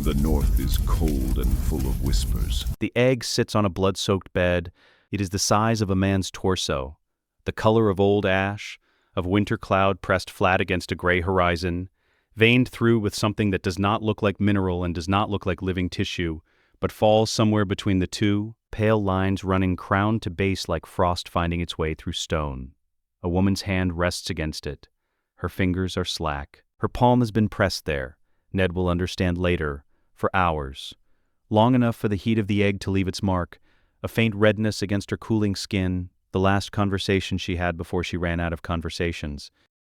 The north is cold and full of whispers. The egg sits on a blood-soaked bed. It is the size of a man's torso, the color of old ash, of winter cloud pressed flat against a gray horizon, veined through with something that does not look like mineral and does not look like living tissue, but falls somewhere between the two, pale lines running crown to base like frost finding its way through stone. A woman's hand rests against it. Her fingers are slack. Her palm has been pressed there, Ned will understand later, for hours. Long enough for the heat of the egg to leave its mark, a faint redness against her cooling skin, the last conversation she had before she ran out of conversations.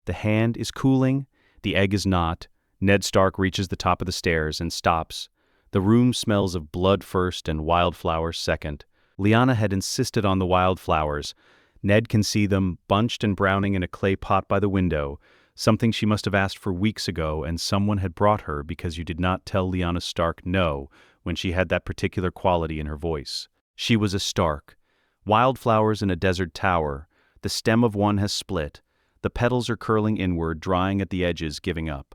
The hand is cooling, the egg is not. Ned Stark reaches the top of the stairs and stops. The room smells of blood first and wildflowers second. Lyanna had insisted on the wildflowers. Ned can see them, bunched and browning in a clay pot by the window, something she must have asked for weeks ago and someone had brought her because you did not tell Lyanna Stark no when she had that particular quality in her voice. She was a Stark. Wildflowers in a desert tower. The stem of one has split. The petals are curling inward, drying at the edges, giving up.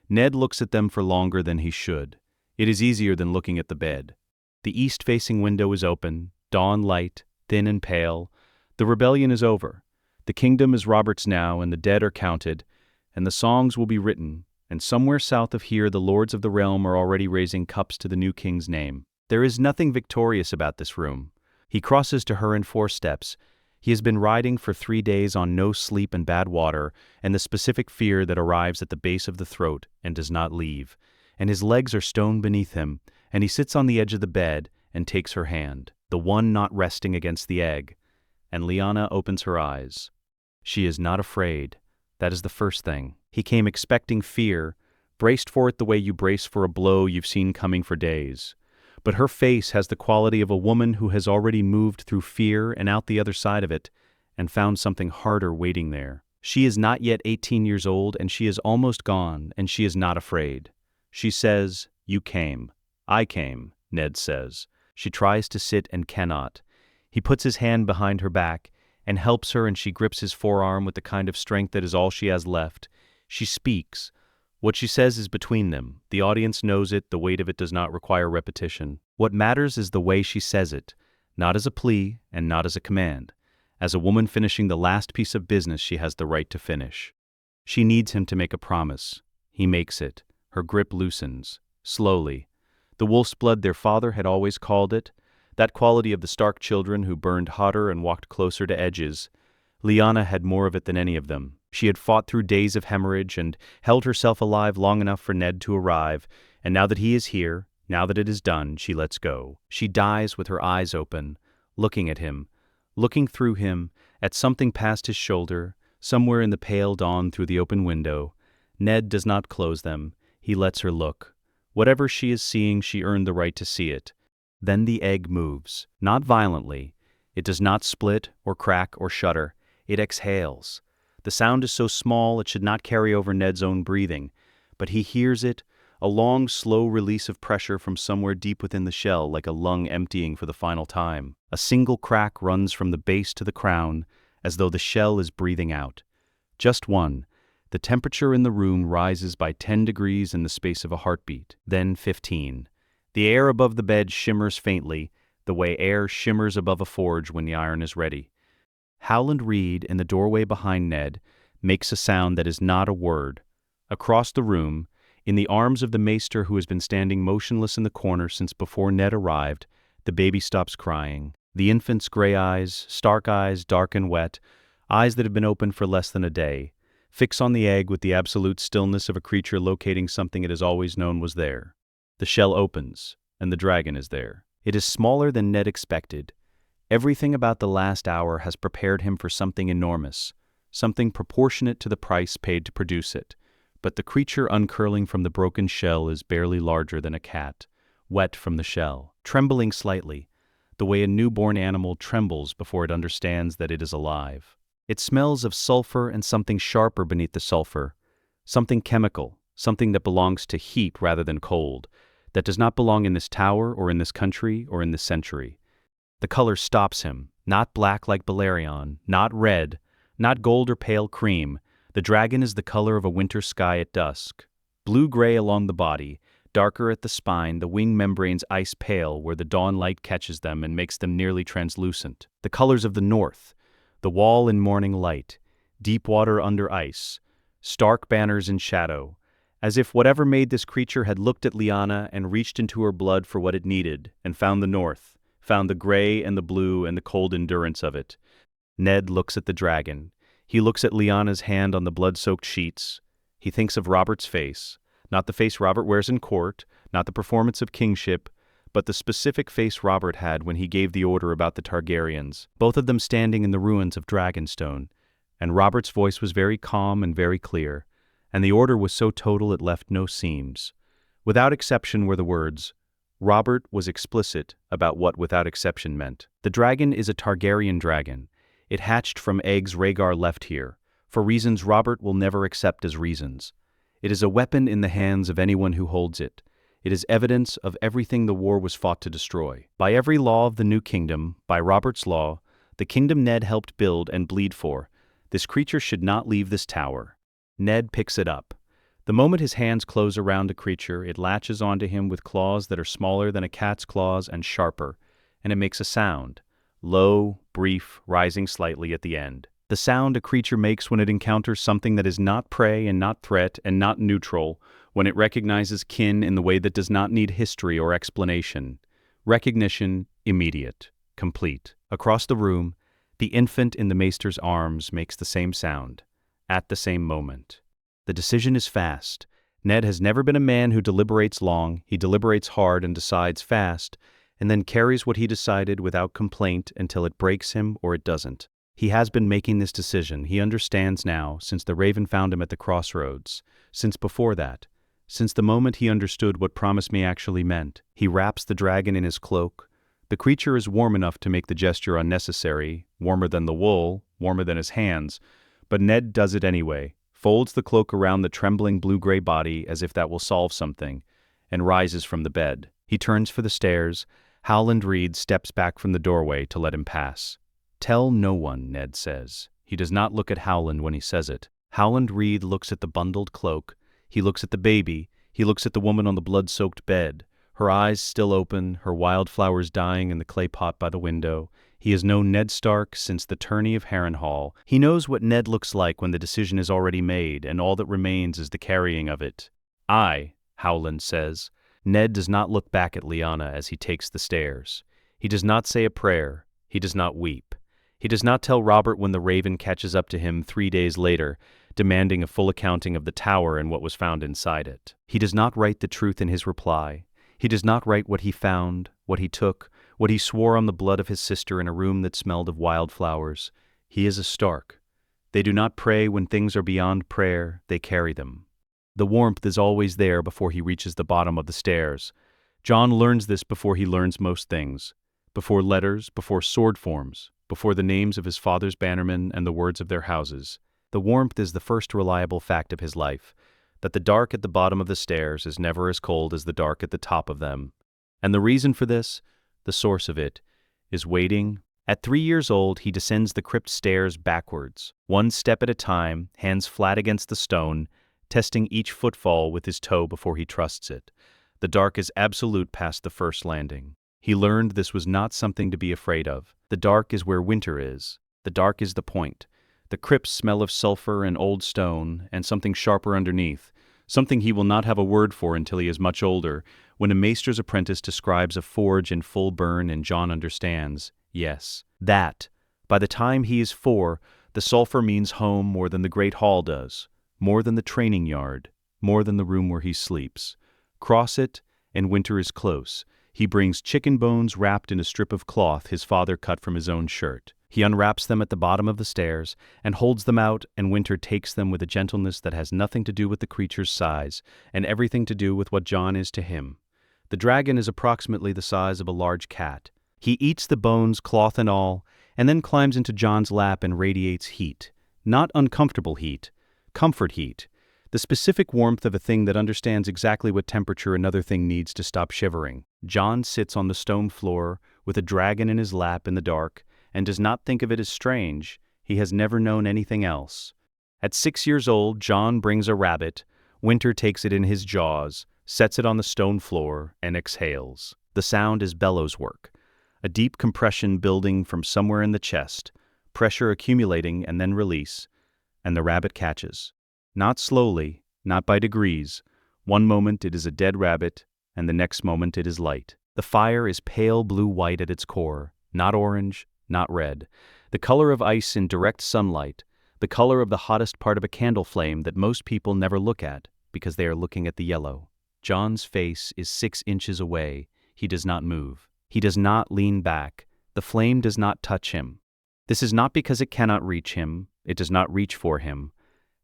Ned looks at them for longer than he should. It is easier than looking at the bed. The east-facing window is open, dawn light, thin and pale. The rebellion is over. The kingdom is Robert's now, and the dead are counted, and the songs will be written, and somewhere south of here the lords of the realm are already raising cups to the new king's name. There is nothing victorious about this room. He crosses to her in 4 steps. He has been riding for 3 days on no sleep and bad water, and the specific fear that arrives at the base of the throat and does not leave. And his legs are stone beneath him, and he sits on the edge of the bed and takes her hand, the one not resting against the egg. And Lyanna opens her eyes. She is not afraid. That is the first thing. He came expecting fear, braced for it the way you brace for a blow you've seen coming for days. But her face has the quality of a woman who has already moved through fear and out the other side of it, and found something harder waiting there. She is not yet 18 years old, and she is almost gone, and she is not afraid. She says, "You came." "I came," Ned says. She tries to sit and cannot. He puts his hand behind her back and helps her, and she grips his forearm with the kind of strength that is all she has left. She speaks. What she says is between them. The audience knows it, the weight of it does not require repetition. What matters is the way she says it, not as a plea and not as a command. As a woman finishing the last piece of business she has the right to finish. She needs him to make a promise. He makes it. Her grip loosens. Slowly. The wolf's blood their father had always called it, that quality of the Stark children who burned hotter and walked closer to edges. Lyanna had more of it than any of them. She had fought through days of hemorrhage and held herself alive long enough for Ned to arrive, and now that he is here, now that it is done, she lets go. She dies with her eyes open, looking at him, looking through him, at something past his shoulder, somewhere in the pale dawn through the open window. Ned does not close them. He lets her look. Whatever she is seeing, she earned the right to see it. Then the egg moves, not violently. It does not split or crack or shudder. It exhales. The sound is so small it should not carry over Ned's own breathing, but he hears it, a long, slow release of pressure from somewhere deep within the shell, like a lung emptying for the final time. A single crack runs from the base to the crown, as though the shell is breathing out. Just one. The temperature in the room rises by 10 degrees in the space of a heartbeat, then 15. The air above the bed shimmers faintly, the way air shimmers above a forge when the iron is ready. Howland Reed, in the doorway behind Ned, makes a sound that is not a word. Across the room, in the arms of the maester who has been standing motionless in the corner since before Ned arrived, the baby stops crying. The infant's gray eyes, Stark eyes, dark and wet, eyes that have been open for less than a day, fix on the egg with the absolute stillness of a creature locating something it has always known was there. The shell opens, and the dragon is there. It is smaller than Ned expected. Everything about the last hour has prepared him for something enormous, something proportionate to the price paid to produce it. But the creature uncurling from the broken shell is barely larger than a cat, wet from the shell, trembling slightly, the way a newborn animal trembles before it understands that it is alive. It smells of sulfur and something sharper beneath the sulfur, something chemical, something that belongs to heat rather than cold, that does not belong in this tower or in this country or in this century. The color stops him, not black like Balerion, not red, not gold or pale cream. The dragon is the color of a winter sky at dusk. Blue-gray along the body, darker at the spine, the wing membranes ice pale where the dawn light catches them and makes them nearly translucent. The colors of the north, the wall in morning light, deep water under ice, stark banners in shadow, as if whatever made this creature had looked at Lyanna and reached into her blood for what it needed, and found the north, found the gray and the blue and the cold endurance of it. Ned looks at the dragon. He looks at Lyanna's hand on the blood-soaked sheets. He thinks of Robert's face, not the face Robert wears in court, not the performance of kingship, but the specific face Robert had when he gave the order about the Targaryens, both of them standing in the ruins of Dragonstone, and Robert's voice was very calm and very clear, and the order was so total it left no seams. Without exception were the words. Robert was explicit about what without exception meant. The dragon is a Targaryen dragon. It hatched from eggs Rhaegar left here, for reasons Robert will never accept as reasons. It is a weapon in the hands of anyone who holds it. It is evidence of everything the war was fought to destroy. By every law of the New Kingdom, by Robert's law, the kingdom Ned helped build and bleed for, this creature should not leave this tower. Ned picks it up. The moment his hands close around a creature, it latches onto him with claws that are smaller than a cat's claws and sharper, and it makes a sound, low, brief, rising slightly at the end. The sound a creature makes when it encounters something that is not prey and not threat and not neutral, when it recognizes kin in the way that does not need history or explanation. Recognition, immediate, complete. Across the room, the infant in the maester's arms makes the same sound, at the same moment. The decision is fast. Ned has never been a man who deliberates long. He deliberates hard and decides fast, and then carries what he decided without complaint until it breaks him or it doesn't. He has been making this decision. He understands now, since the raven found him at the crossroads, since before that, since the moment he understood what promise me actually meant. He wraps the dragon in his cloak. The creature is warm enough to make the gesture unnecessary, warmer than the wool, warmer than his hands, but Ned does it anyway, folds the cloak around the trembling blue-gray body as if that will solve something, and rises from the bed. He turns for the stairs. Howland Reed steps back from the doorway to let him pass. "Tell no one," Ned says. He does not look at Howland when he says it. Howland Reed looks at the bundled cloak. He looks at the baby. He looks at the woman on the blood-soaked bed, her eyes still open, her wildflowers dying in the clay pot by the window. He has known Ned Stark since the tourney of Harrenhal. He knows what Ned looks like when the decision is already made, and all that remains is the carrying of it. Howland says. Ned does not look back at Lyanna as he takes the stairs. He does not say a prayer. He does not weep. He does not tell Robert when the raven catches up to him 3 days later, demanding a full accounting of the tower and what was found inside it. He does not write the truth in his reply. He does not write what he found, what he took, what he swore on the blood of his sister in a room that smelled of wildflowers. He is a Stark. They do not pray when things are beyond prayer, they carry them. The warmth is always there before he reaches the bottom of the stairs. Jon learns this before he learns most things. Before letters, before sword forms, before the names of his father's bannermen and the words of their houses. The warmth is the first reliable fact of his life, that the dark at the bottom of the stairs is never as cold as the dark at the top of them. And the reason for this, the source of it, is waiting. At 3 years old, he descends the crypt stairs backwards, one step at a time, hands flat against the stone, testing each footfall with his toe before he trusts it. The dark is absolute past the first landing. He learned this was not something to be afraid of. The dark is where winter is. The dark is the point. The crypts smell of sulfur and old stone, and something sharper underneath, something he will not have a word for until he is much older, when a maester's apprentice describes a forge in full burn and Jon understands, yes, that, by the time he is 4, the sulfur means home more than the great hall does, more than the training yard, more than the room where he sleeps. Cross it, and winter is close. He brings chicken bones wrapped in a strip of cloth his father cut from his own shirt. He unwraps them at the bottom of the stairs and holds them out, and winter takes them with a gentleness that has nothing to do with the creature's size and everything to do with what Jon is to him. The dragon is approximately the size of a large cat. He eats the bones, cloth and all, and then climbs into Jon's lap and radiates heat. Not uncomfortable heat, comfort heat. The specific warmth of a thing that understands exactly what temperature another thing needs to stop shivering. Jon sits on the stone floor with a dragon in his lap in the dark and does not think of it as strange. He has never known anything else. At 6 years old, Jon brings a rabbit. Winter takes it in his jaws, sets it on the stone floor, and exhales. The sound is bellows work, a deep compression building from somewhere in the chest, pressure accumulating and then release, and the rabbit catches. Not slowly, not by degrees. One moment it is a dead rabbit, and the next moment it is light. The fire is pale blue-white at its core, not orange, not red. The color of ice in direct sunlight, the color of the hottest part of a candle flame that most people never look at because they are looking at the yellow. Jon's face is 6 inches away. He does not move. He does not lean back. The flame does not touch him. This is not because it cannot reach him. It does not reach for him.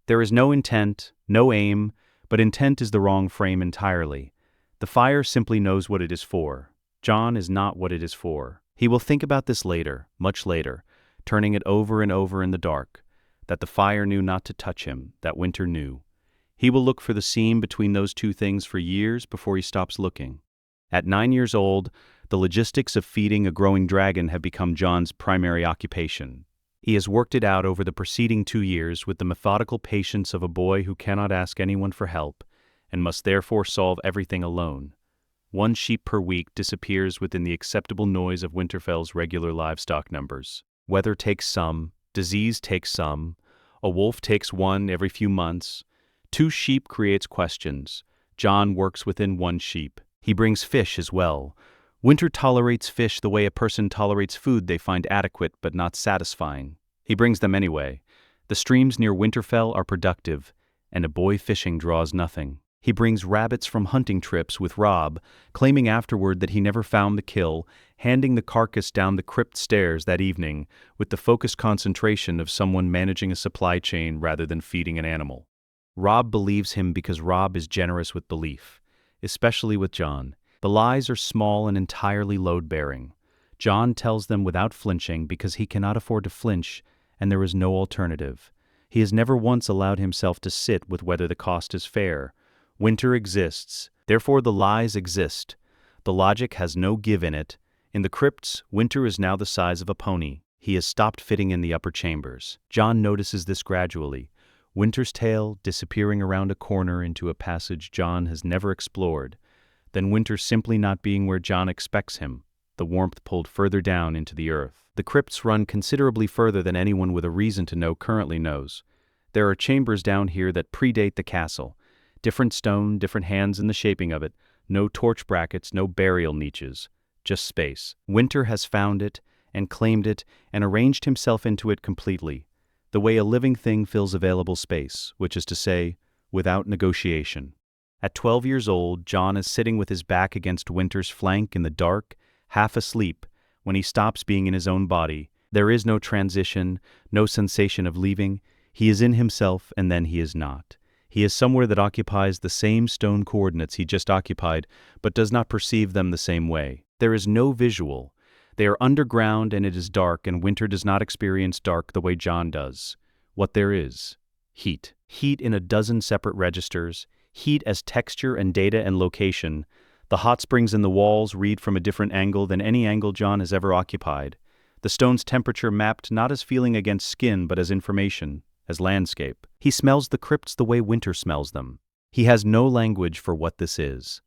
There is no intent, no aim, but intent is the wrong frame entirely. The fire simply knows what it is for. Jon is not what it is for. He will think about this later, much later, turning it over and over in the dark, that the fire knew not to touch him, that winter knew. He will look for the seam between those two things for years before he stops looking. At 9 years old, the logistics of feeding a growing dragon have become Jon's primary occupation. He has worked it out over the preceding 2 years with the methodical patience of a boy who cannot ask anyone for help and must therefore solve everything alone. 1 sheep per week disappears within the acceptable noise of Winterfell's regular livestock numbers. Weather takes some, disease takes some, a wolf takes 1 every few months. 2 sheep creates questions. Jon works within 1 sheep. He brings fish as well. Winter tolerates fish the way a person tolerates food they find adequate but not satisfying. He brings them anyway. The streams near Winterfell are productive, and a boy fishing draws nothing. He brings rabbits from hunting trips with Robb, claiming afterward that he never found the kill, handing the carcass down the crypt stairs that evening with the focused concentration of someone managing a supply chain rather than feeding an animal. Robb believes him because Robb is generous with belief, especially with Jon. The lies are small and entirely load-bearing. Jon tells them without flinching because he cannot afford to flinch, and there is no alternative. He has never once allowed himself to sit with whether the cost is fair. Winter exists, therefore the lies exist. The logic has no give in it. In the crypts, Winter is now the size of a pony. He has stopped fitting in the upper chambers. Jon notices this gradually. Winter's tail disappearing around a corner into a passage Jon has never explored. Then Winter simply not being where Jon expects him, the warmth pulled further down into the earth. The crypts run considerably further than anyone with a reason to know currently knows. There are chambers down here that predate the castle. Different stone, different hands in the shaping of it, no torch brackets, no burial niches, just space. Winter has found it, and claimed it, and arranged himself into it completely, the way a living thing fills available space, which is to say, without negotiation. At 12 years old, Jon is sitting with his back against Winter's flank in the dark, half asleep, when he stops being in his own body. There is no transition, no sensation of leaving. He is in himself, and then he is not. He is somewhere that occupies the same stone coordinates he just occupied, but does not perceive them the same way. There is no visual. They are underground and it is dark, and Winter does not experience dark the way Jon does. What there is: heat. Heat in a dozen separate registers, heat as texture and data and location. The hot springs in the walls read from a different angle than any angle Jon has ever occupied. The stone's temperature mapped not as feeling against skin but as information, as landscape. He smells the crypts the way Winter smells them. He has no language for what this is.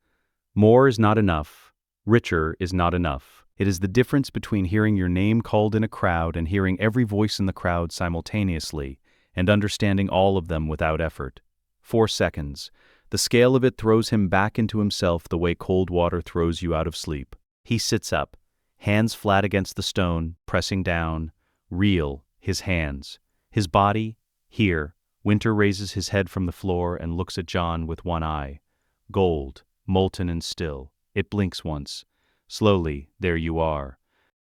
More is not enough. Richer is not enough. It is the difference between hearing your name called in a crowd and hearing every voice in the crowd simultaneously, and understanding all of them without effort. 4 seconds. The scale of it throws him back into himself the way cold water throws you out of sleep. He sits up, hands flat against the stone, pressing down. Real, his hands. His body, here. Winter raises his head from the floor and looks at Jon with one eye. Gold, molten and still. It blinks once. Slowly, there you are.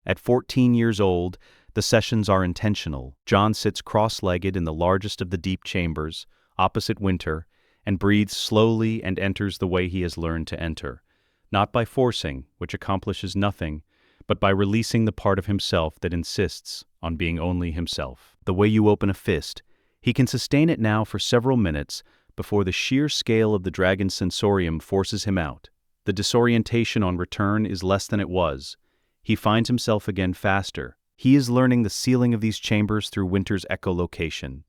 At 14 years old, the sessions are intentional. Jon sits cross-legged in the largest of the deep chambers, opposite Winter, and breathes slowly and enters the way he has learned to enter. Not by forcing, which accomplishes nothing, but by releasing the part of himself that insists on being only himself. The way you open a fist. He can sustain it now for several minutes before the sheer scale of the dragon's sensorium forces him out. The disorientation on return is less than it was. He finds himself again faster. He is learning the sealing of these chambers through Winter's echolocation,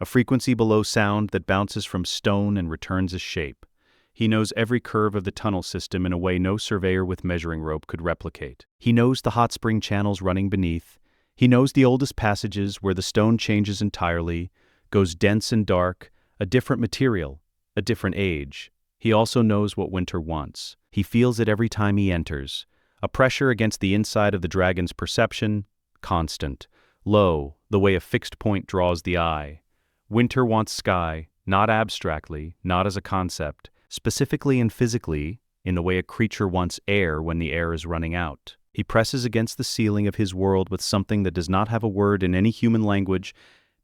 a frequency below sound that bounces from stone and returns as shape. He knows every curve of the tunnel system in a way no surveyor with measuring rope could replicate. He knows the hot spring channels running beneath. He knows the oldest passages where the stone changes entirely, goes dense and dark, a different material, a different age. He also knows what winter wants. He feels it every time he enters. A pressure against the inside of the dragon's perception, constant. Low, the way a fixed point draws the eye. Winter wants sky, not abstractly, not as a concept, specifically and physically, in the way a creature wants air when the air is running out. He presses against the ceiling of his world with something that does not have a word in any human language,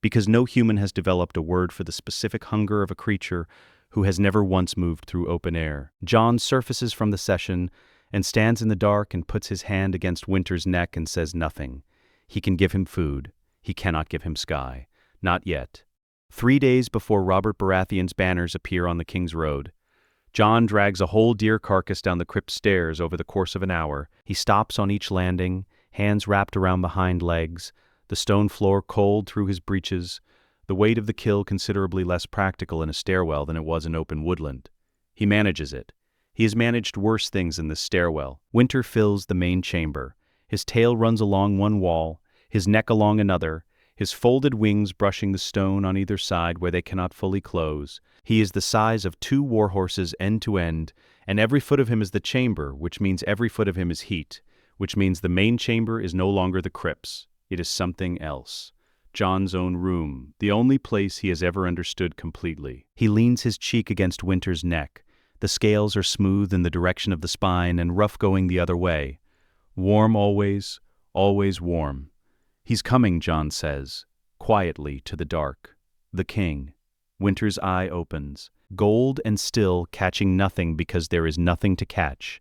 because no human has developed a word for the specific hunger of a creature who has never once moved through open air. Jon surfaces from the session and stands in the dark and puts his hand against Winter's neck and says nothing. He can give him food. He cannot give him sky. Not yet. 3 days before Robert Baratheon's banners appear on the King's Road, Jon drags a whole deer carcass down the crypt stairs over the course of an hour. He stops on each landing, hands wrapped around the hind legs, the stone floor cold through his breeches, the weight of the kill considerably less practical in a stairwell than it was in open woodland. He manages it. He has managed worse things in this stairwell. Winter fills the main chamber. His tail runs along one wall, his neck along another, his folded wings brushing the stone on either side where they cannot fully close. He is the size of 2 war horses end to end, and every foot of him is the chamber, which means every foot of him is heat, which means the main chamber is no longer the crypts. It is something else. Jon's own room, the only place he has ever understood completely. He leans his cheek against Winter's neck. The scales are smooth in the direction of the spine and rough going the other way. Warm always, always warm. He's coming, Jon says, quietly to the dark. The king. Winter's eye opens, gold and still, catching nothing because there is nothing to catch.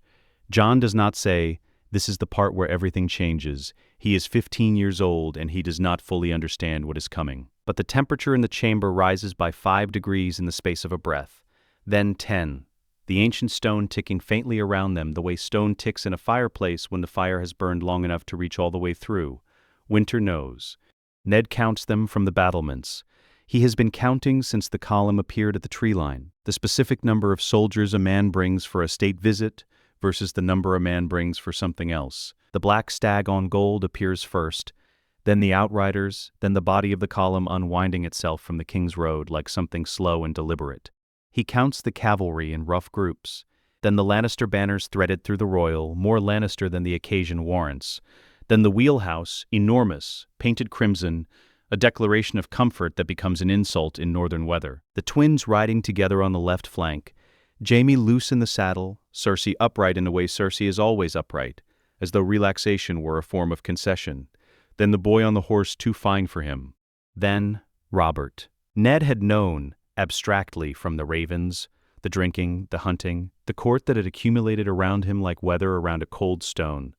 Jon does not say, "This is the part where everything changes." He is 15 years old and he does not fully understand what is coming. But the temperature in the chamber rises by 5 degrees in the space of a breath. Then 10. The ancient stone ticking faintly around them the way stone ticks in a fireplace when the fire has burned long enough to reach all the way through. Winter knows. Ned counts them from the battlements. He has been counting since the column appeared at the tree line. The specific number of soldiers a man brings for a state visit versus the number a man brings for something else. The black stag on gold appears first, then the outriders, then the body of the column unwinding itself from the King's Road like something slow and deliberate. He counts the cavalry in rough groups, then the Lannister banners threaded through the royal, more Lannister than the occasion warrants. Then the wheelhouse, enormous, painted crimson, a declaration of comfort that becomes an insult in northern weather. The twins riding together on the left flank, Jaime loose in the saddle, Cersei upright in the way Cersei is always upright, as though relaxation were a form of concession. Then the boy on the horse too fine for him. Then Robert. Ned had known, abstractly, from the ravens, the drinking, the hunting, the court that had accumulated around him like weather around a cold stone.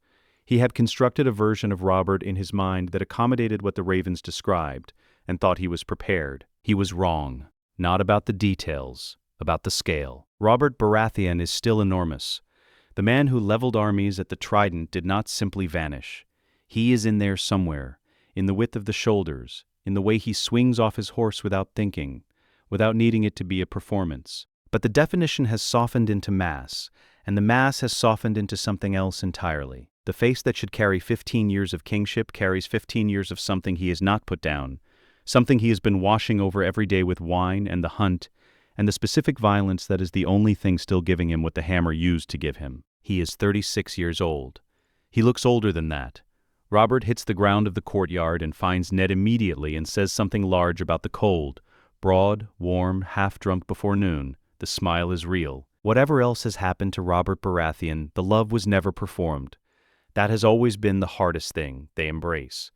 He had constructed a version of Robert in his mind that accommodated what the ravens described, and thought he was prepared. He was wrong. Not about the details, about the scale. Robert Baratheon is still enormous. The man who leveled armies at the Trident did not simply vanish. He is in there somewhere, in the width of the shoulders, in the way he swings off his horse without thinking, without needing it to be a performance. But the definition has softened into mass, and the mass has softened into something else entirely. The face that should carry 15 years of kingship carries 15 years of something he has not put down, something he has been washing over every day with wine and the hunt, and the specific violence that is the only thing still giving him what the hammer used to give him. He is 36 years old. He looks older than that. Robert hits the ground of the courtyard and finds Ned immediately and says something large about the cold. Broad, warm, half-drunk before noon. The smile is real. Whatever else has happened to Robert Baratheon, the love was never performed. That has always been the hardest thing they embrace.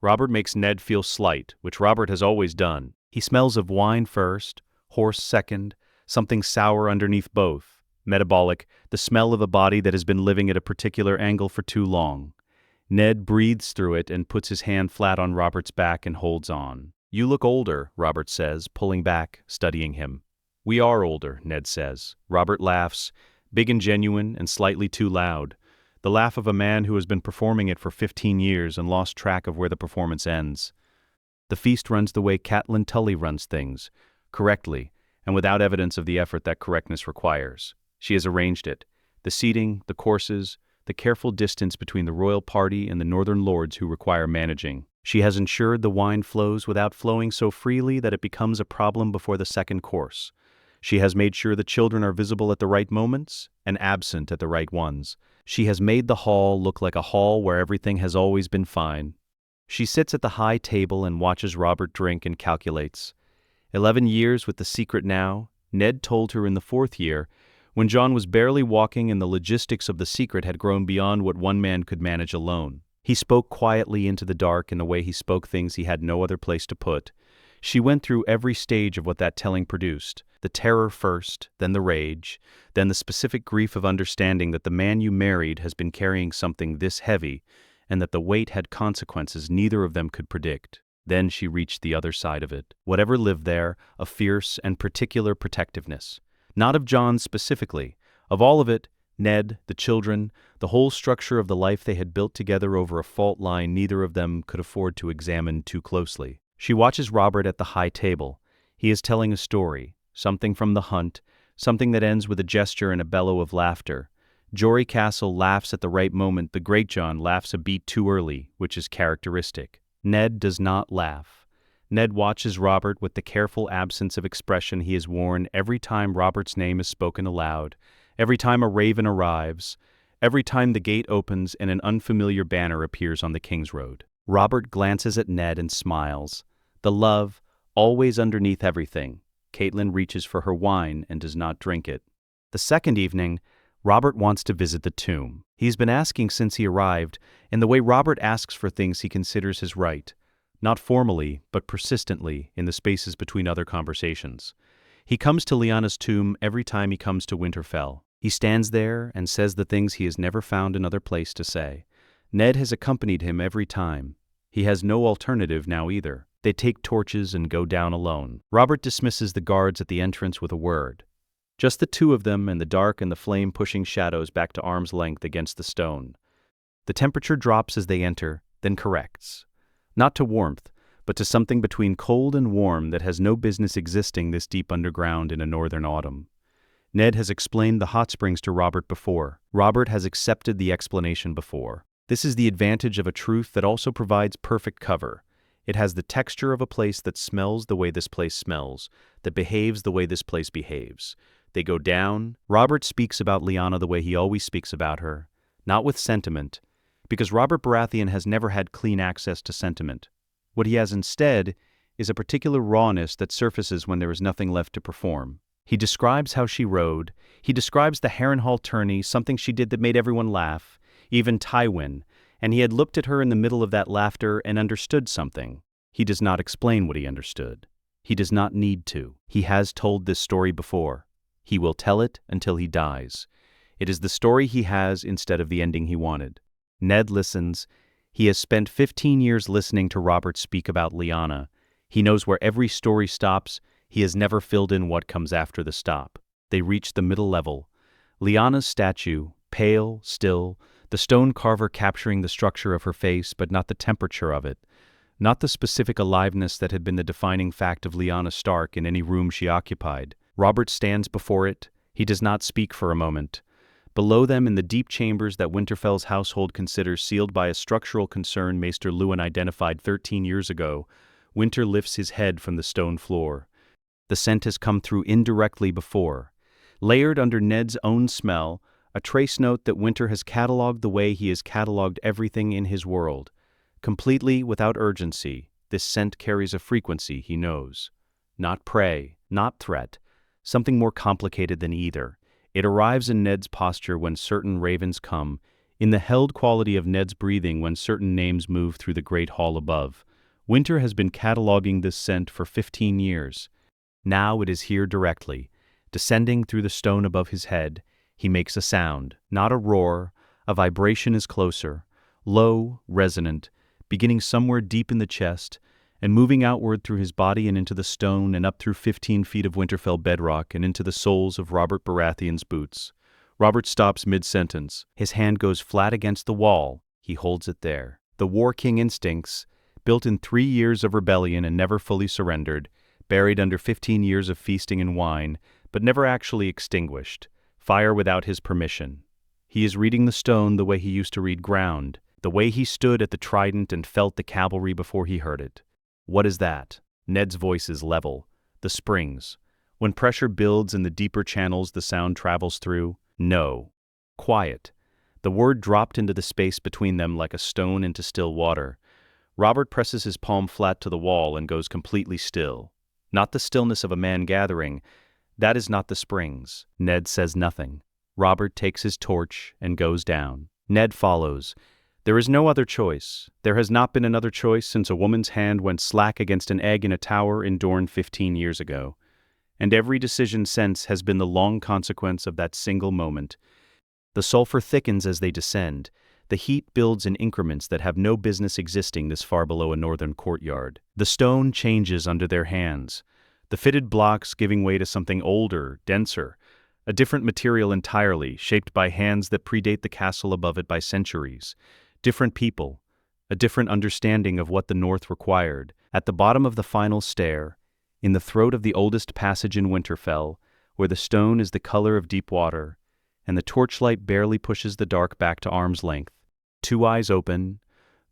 Robert makes Ned feel slight, which Robert has always done. He smells of wine first, horse second, something sour underneath both. Metabolic, the smell of a body that has been living at a particular angle for too long. Ned breathes through it and puts his hand flat on Robert's back and holds on. "You look older," Robert says, pulling back, studying him. "We are older," Ned says. Robert laughs, big and genuine and slightly too loud. The laugh of a man who has been performing it for 15 years and lost track of where the performance ends. The feast runs the way Catelyn Tully runs things, correctly, and without evidence of the effort that correctness requires. She has arranged it. The seating, the courses, the careful distance between the royal party and the northern lords who require managing. She has ensured the wine flows without flowing so freely that it becomes a problem before the second course. She has made sure the children are visible at the right moments and absent at the right ones. She has made the hall look like a hall where everything has always been fine. She sits at the high table and watches Robert drink and calculates. 11 years with the secret now, Ned told her in the 4th year, when Jon was barely walking and the logistics of the secret had grown beyond what one man could manage alone. He spoke quietly into the dark in the way he spoke things he had no other place to put. She went through every stage of what that telling produced. The terror first, then the rage, then the specific grief of understanding that the man you married has been carrying something this heavy, and that the weight had consequences neither of them could predict. Then she reached the other side of it. Whatever lived there, a fierce and particular protectiveness. Not of Jon specifically. Of all of it, Ned, the children, the whole structure of the life they had built together over a fault line neither of them could afford to examine too closely. She watches Robert at the high table. He is telling a story, something from the hunt, something that ends with a gesture and a bellow of laughter. Jory Castle laughs at the right moment. The great Jon laughs a beat too early, which is characteristic. Ned does not laugh. Ned watches Robert with the careful absence of expression he has worn every time Robert's name is spoken aloud, every time a raven arrives, every time the gate opens and an unfamiliar banner appears on the King's Road. Robert glances at Ned and smiles. The love, always underneath everything. Catelyn reaches for her wine and does not drink it. The second evening, Robert wants to visit the tomb. He's been asking since he arrived, and the way Robert asks for things he considers his right. Not formally, but persistently, in the spaces between other conversations. He comes to Lyanna's tomb every time he comes to Winterfell. He stands there and says the things he has never found another place to say. Ned has accompanied him every time. He has no alternative now either. They take torches and go down alone. Robert dismisses the guards at the entrance with a word. Just the two of them and the dark and the flame-pushing shadows back to arm's length against the stone. The temperature drops as they enter, then corrects. Not to warmth, but to something between cold and warm that has no business existing this deep underground in a northern autumn. Ned has explained the hot springs to Robert before. Robert has accepted the explanation before. This is the advantage of a truth that also provides perfect cover. It has the texture of a place that smells the way this place smells, that behaves the way this place behaves. They go down. Robert speaks about Lyanna the way he always speaks about her, not with sentiment, because Robert Baratheon has never had clean access to sentiment. What he has instead is a particular rawness that surfaces when there is nothing left to perform. He describes how she rode. He describes the Harrenhal tourney, something she did that made everyone laugh, even Tywin, and he had looked at her in the middle of that laughter and understood something. He does not explain what he understood. He does not need to. He has told this story before. He will tell it until he dies. It is the story he has instead of the ending he wanted. Ned listens. He has spent 15 years listening to Robert speak about Lyanna. He knows where every story stops. He has never filled in what comes after the stop. They reach the middle level. Lyanna's statue, pale, still, the stone carver capturing the structure of her face but not the temperature of it, not the specific aliveness that had been the defining fact of Lyanna Stark in any room she occupied. Robert stands before it. He does not speak for a moment. Below them in the deep chambers that Winterfell's household considers sealed by a structural concern Maester Luwin identified 13 years ago, Winter lifts his head from the stone floor. The scent has come through indirectly before. Layered under Ned's own smell, a trace note that Winter has catalogued the way he has catalogued everything in his world. Completely without urgency, this scent carries a frequency he knows. Not prey, not threat, something more complicated than either. It arrives in Ned's posture when certain ravens come, in the held quality of Ned's breathing when certain names move through the great hall above. Winter has been cataloguing this scent for 15 years. Now it is here directly. Descending through the stone above his head, he makes a sound, not a roar. A vibration is closer, low, resonant, beginning somewhere deep in the chest, and moving outward through his body and into the stone and up through 15 feet of Winterfell bedrock and into the soles of Robert Baratheon's boots. Robert stops mid-sentence. His hand goes flat against the wall. He holds it there. The War King instincts, built in 3 years of rebellion and never fully surrendered, buried under 15 years of feasting and wine, but never actually extinguished. Fire without his permission. He is reading the stone the way he used to read ground, the way he stood at the trident and felt the cavalry before he heard it. What is that? Ned's voice is level. The springs. When pressure builds in the deeper channels the sound travels through. No. Quiet. The word dropped into the space between them like a stone into still water. Robert presses his palm flat to the wall and goes completely still. Not the stillness of a man gathering. That is not the springs. Ned says nothing. Robert takes his torch and goes down. Ned follows. There is no other choice. There has not been another choice since a woman's hand went slack against an egg in a tower in Dorne 15 years ago. And every decision since has been the long consequence of that single moment. The sulfur thickens as they descend. The heat builds in increments that have no business existing this far below a northern courtyard. The stone changes under their hands, the fitted blocks giving way to something older, denser, a different material entirely, shaped by hands that predate the castle above it by centuries. Different people, a different understanding of what the North required. At the bottom of the final stair, in the throat of the oldest passage in Winterfell, where the stone is the color of deep water, and the torchlight barely pushes the dark back to arm's length. Two eyes open,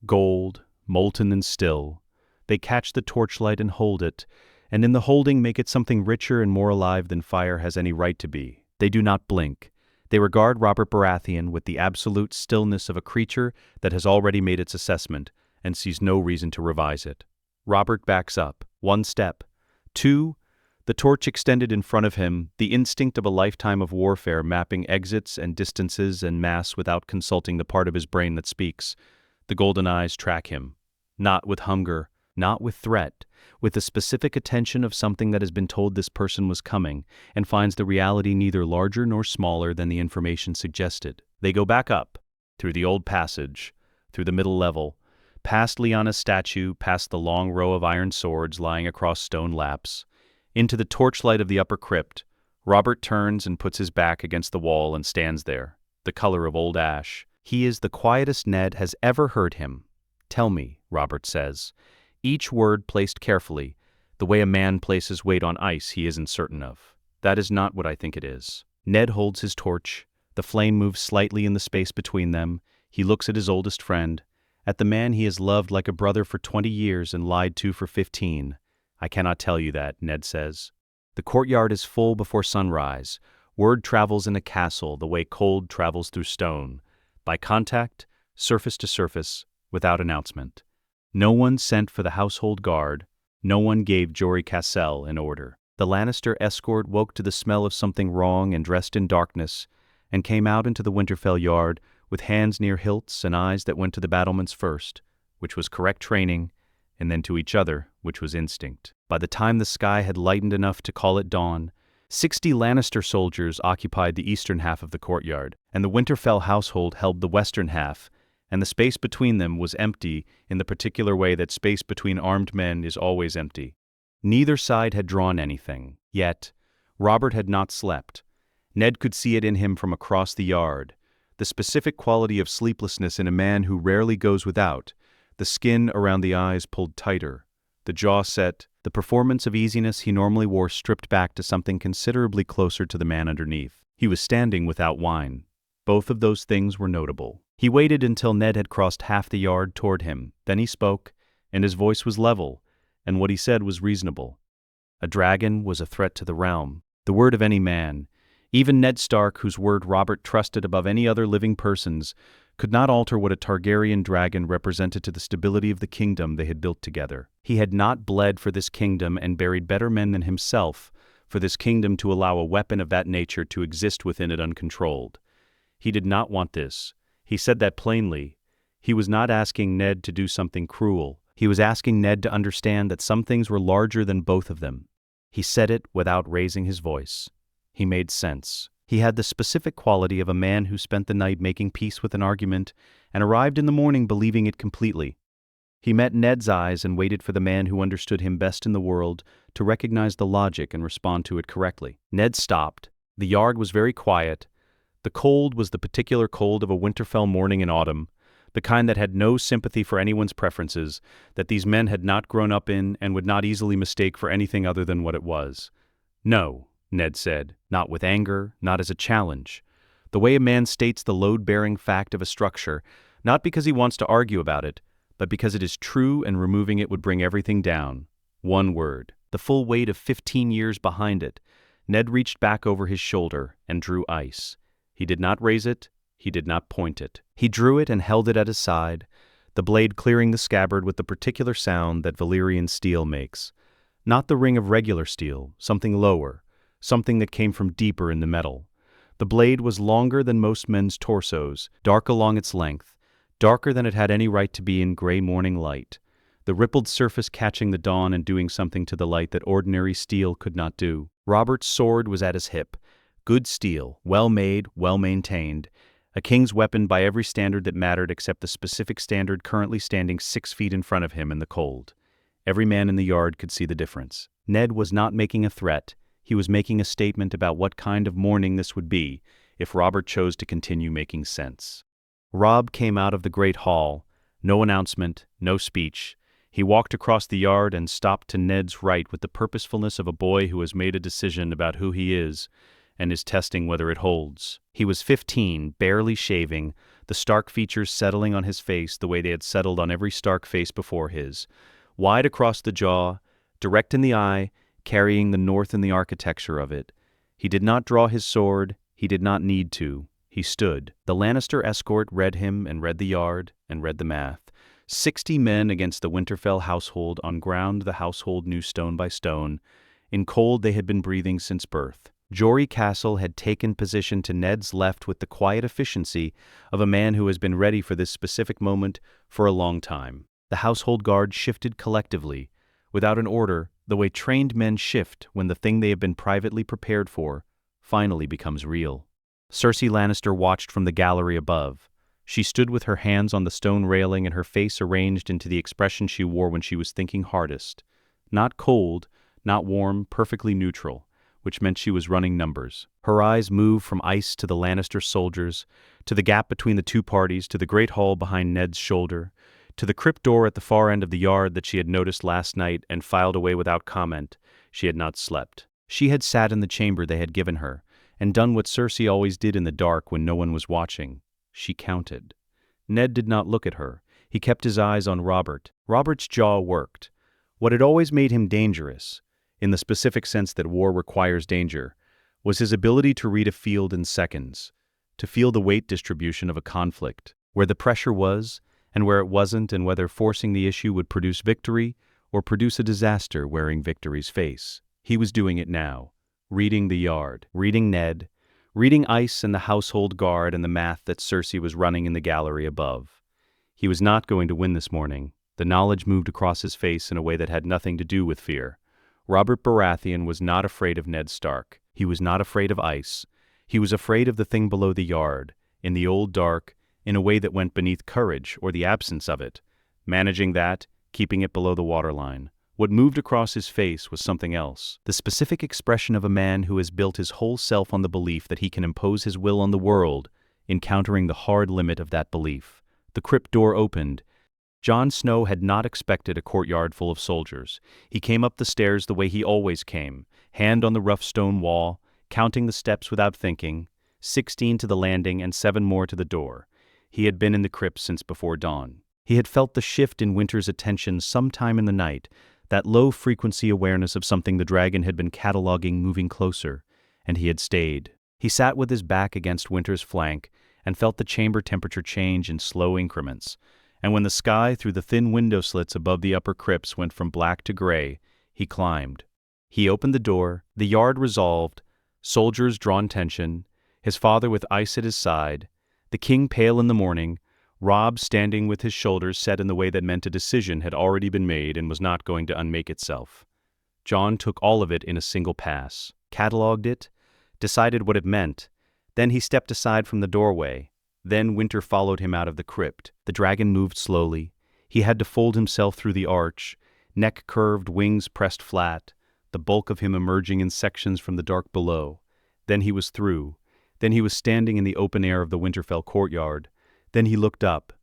gold, molten and still. They catch the torchlight and hold it, and in the holding make it something richer and more alive than fire has any right to be. They do not blink. They regard Robert Baratheon with the absolute stillness of a creature that has already made its assessment and sees no reason to revise it. Robert backs up. 1 step. 2. The torch extended in front of him, the instinct of a lifetime of warfare mapping exits and distances and mass without consulting the part of his brain that speaks. The golden eyes track him. Not with hunger, not with threat, with the specific attention of something that has been told this person was coming, and finds the reality neither larger nor smaller than the information suggested. They go back up, through the old passage, through the middle level, past Lyanna's statue, past the long row of iron swords lying across stone laps, into the torchlight of the upper crypt. Robert turns and puts his back against the wall and stands there, the color of old ash. He is the quietest Ned has ever heard him. "Tell me," Robert says, each word placed carefully, the way a man places weight on ice he isn't certain of. "That is not what I think it is." Ned holds his torch. The flame moves slightly in the space between them. He looks at his oldest friend, at the man he has loved like a brother for 20 years and lied to for 15. "I cannot tell you that," Ned says. The courtyard is full before sunrise. Word travels in a castle the way cold travels through stone, by contact, surface to surface, without announcement. No one sent for the household guard. No one gave Jory Cassel an order. The Lannister escort woke to the smell of something wrong and dressed in darkness, and came out into the Winterfell yard with hands near hilts and eyes that went to the battlements first, which was correct training, and then to each other, which was instinct. By the time the sky had lightened enough to call it dawn, 60 Lannister soldiers occupied the eastern half of the courtyard, and the Winterfell household held the western half, and the space between them was empty in the particular way that space between armed men is always empty. Neither side had drawn anything. Yet, Robert had not slept. Ned could see it in him from across the yard, the specific quality of sleeplessness in a man who rarely goes without, the skin around the eyes pulled tighter, the jaw set, the performance of easiness he normally wore stripped back to something considerably closer to the man underneath. He was standing without wine. Both of those things were notable. He waited until Ned had crossed half the yard toward him. Then he spoke, and his voice was level, and what he said was reasonable. A dragon was a threat to the realm. The word of any man, even Ned Stark, whose word Robert trusted above any other living person's, could not alter what a Targaryen dragon represented to the stability of the kingdom they had built together. He had not bled for this kingdom and buried better men than himself for this kingdom to allow a weapon of that nature to exist within it uncontrolled. He did not want this. He said that plainly. He was not asking Ned to do something cruel. He was asking Ned to understand that some things were larger than both of them. He said it without raising his voice. He made sense. He had the specific quality of a man who spent the night making peace with an argument and arrived in the morning believing it completely. He met Ned's eyes and waited for the man who understood him best in the world to recognize the logic and respond to it correctly. Ned stopped. The yard was very quiet. The cold was the particular cold of a Winterfell morning in autumn, the kind that had no sympathy for anyone's preferences, that these men had not grown up in and would not easily mistake for anything other than what it was. "No," Ned said, not with anger, not as a challenge. The way a man states the load-bearing fact of a structure, not because he wants to argue about it, but because it is true and removing it would bring everything down. One word, the full weight of 15 years behind it. Ned reached back over his shoulder and drew ice. He did not raise it, he did not point it. He drew it and held it at his side, the blade clearing the scabbard with the particular sound that Valyrian steel makes. Not the ring of regular steel, something lower, something that came from deeper in the metal. The blade was longer than most men's torsos, dark along its length, darker than it had any right to be in gray morning light, the rippled surface catching the dawn and doing something to the light that ordinary steel could not do. Robert's sword was at his hip. Good steel, well made, well maintained, a king's weapon by every standard that mattered except the specific standard currently standing 6 feet in front of him in the cold. Every man in the yard could see the difference. Ned was not making a threat. He was making a statement about what kind of morning this would be if Robert chose to continue making sense. Robb came out of the great hall. No announcement, no speech. He walked across the yard and stopped to Ned's right with the purposefulness of a boy who has made a decision about who he is and is testing whether it holds. He was 15, barely shaving, the Stark features settling on his face the way they had settled on every Stark face before his. Wide across the jaw, direct in the eye, carrying the north in the architecture of it. He did not draw his sword, he did not need to. He stood. The Lannister escort read him and read the yard and read the math. 60 men against the Winterfell household on ground the household knew stone by stone. In cold they had been breathing since birth. Jory Castle had taken position to Ned's left with the quiet efficiency of a man who has been ready for this specific moment for a long time. The household guard shifted collectively, without an order, the way trained men shift when the thing they have been privately prepared for finally becomes real. Cersei Lannister watched from the gallery above. She stood with her hands on the stone railing and her face arranged into the expression she wore when she was thinking hardest. Not cold, not warm, perfectly neutral, which meant she was running numbers. Her eyes moved from ice to the Lannister soldiers, to the gap between the two parties, to the great hall behind Ned's shoulder, to the crypt door at the far end of the yard that she had noticed last night and filed away without comment. She had not slept. She had sat in the chamber they had given her, and done what Cersei always did in the dark when no one was watching. She counted. Ned did not look at her. He kept his eyes on Robert. Robert's jaw worked. What had always made him dangerous, in the specific sense that war requires danger, was his ability to read a field in seconds, to feel the weight distribution of a conflict, where the pressure was and where it wasn't, and whether forcing the issue would produce victory or produce a disaster wearing victory's face. He was doing it now, reading the yard, reading Ned, reading ice and the household guard and the math that Cersei was running in the gallery above. He was not going to win this morning. The knowledge moved across his face in a way that had nothing to do with fear. Robert Baratheon was not afraid of Ned Stark. He was not afraid of ice. He was afraid of the thing below the yard, in the old dark, in a way that went beneath courage or the absence of it. Managing that, keeping it below the waterline. What moved across his face was something else. The specific expression of a man who has built his whole self on the belief that he can impose his will on the world, encountering the hard limit of that belief. The crypt door opened. Jon Snow had not expected a courtyard full of soldiers. He came up the stairs the way he always came, hand on the rough stone wall, counting the steps without thinking, 16 to the landing and 7 more to the door. He had been in the crypt since before dawn. He had felt the shift in Winter's attention sometime in the night, that low-frequency awareness of something the dragon had been cataloging moving closer, and he had stayed. He sat with his back against Winter's flank and felt the chamber temperature change in slow increments, and when the sky through the thin window slits above the upper crypts went from black to gray, he climbed. He opened the door, the yard resolved, soldiers drawn tension, his father with ice at his side, the king pale in the morning, Robb standing with his shoulders set in the way that meant a decision had already been made and was not going to unmake itself. Jon took all of it in a single pass, catalogued it, decided what it meant. Then he stepped aside from the doorway. Then Winter followed him out of the crypt. The dragon moved slowly. He had to fold himself through the arch, neck curved, wings pressed flat, the bulk of him emerging in sections from the dark below. Then he was through. Then he was standing in the open air of the Winterfell courtyard. Then he looked up.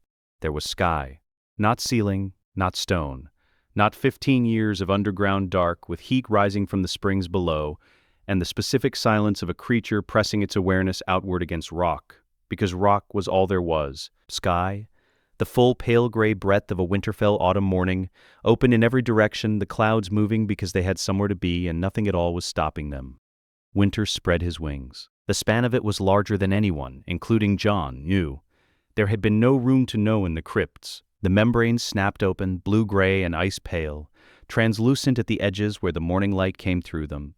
There was sky. Not ceiling, not stone. Not 15 years of underground dark with heat rising from the springs below, and the specific silence of a creature pressing its awareness outward against rock, because rock was all there was. Sky, the full pale gray breadth of a Winterfell autumn morning, open in every direction, the clouds moving because they had somewhere to be and nothing at all was stopping them. Winter spread his wings. The span of it was larger than anyone, including Jon, knew. There had been no room to know in the crypts. The membranes snapped open, blue-gray and ice-pale, translucent at the edges where the morning light came through them,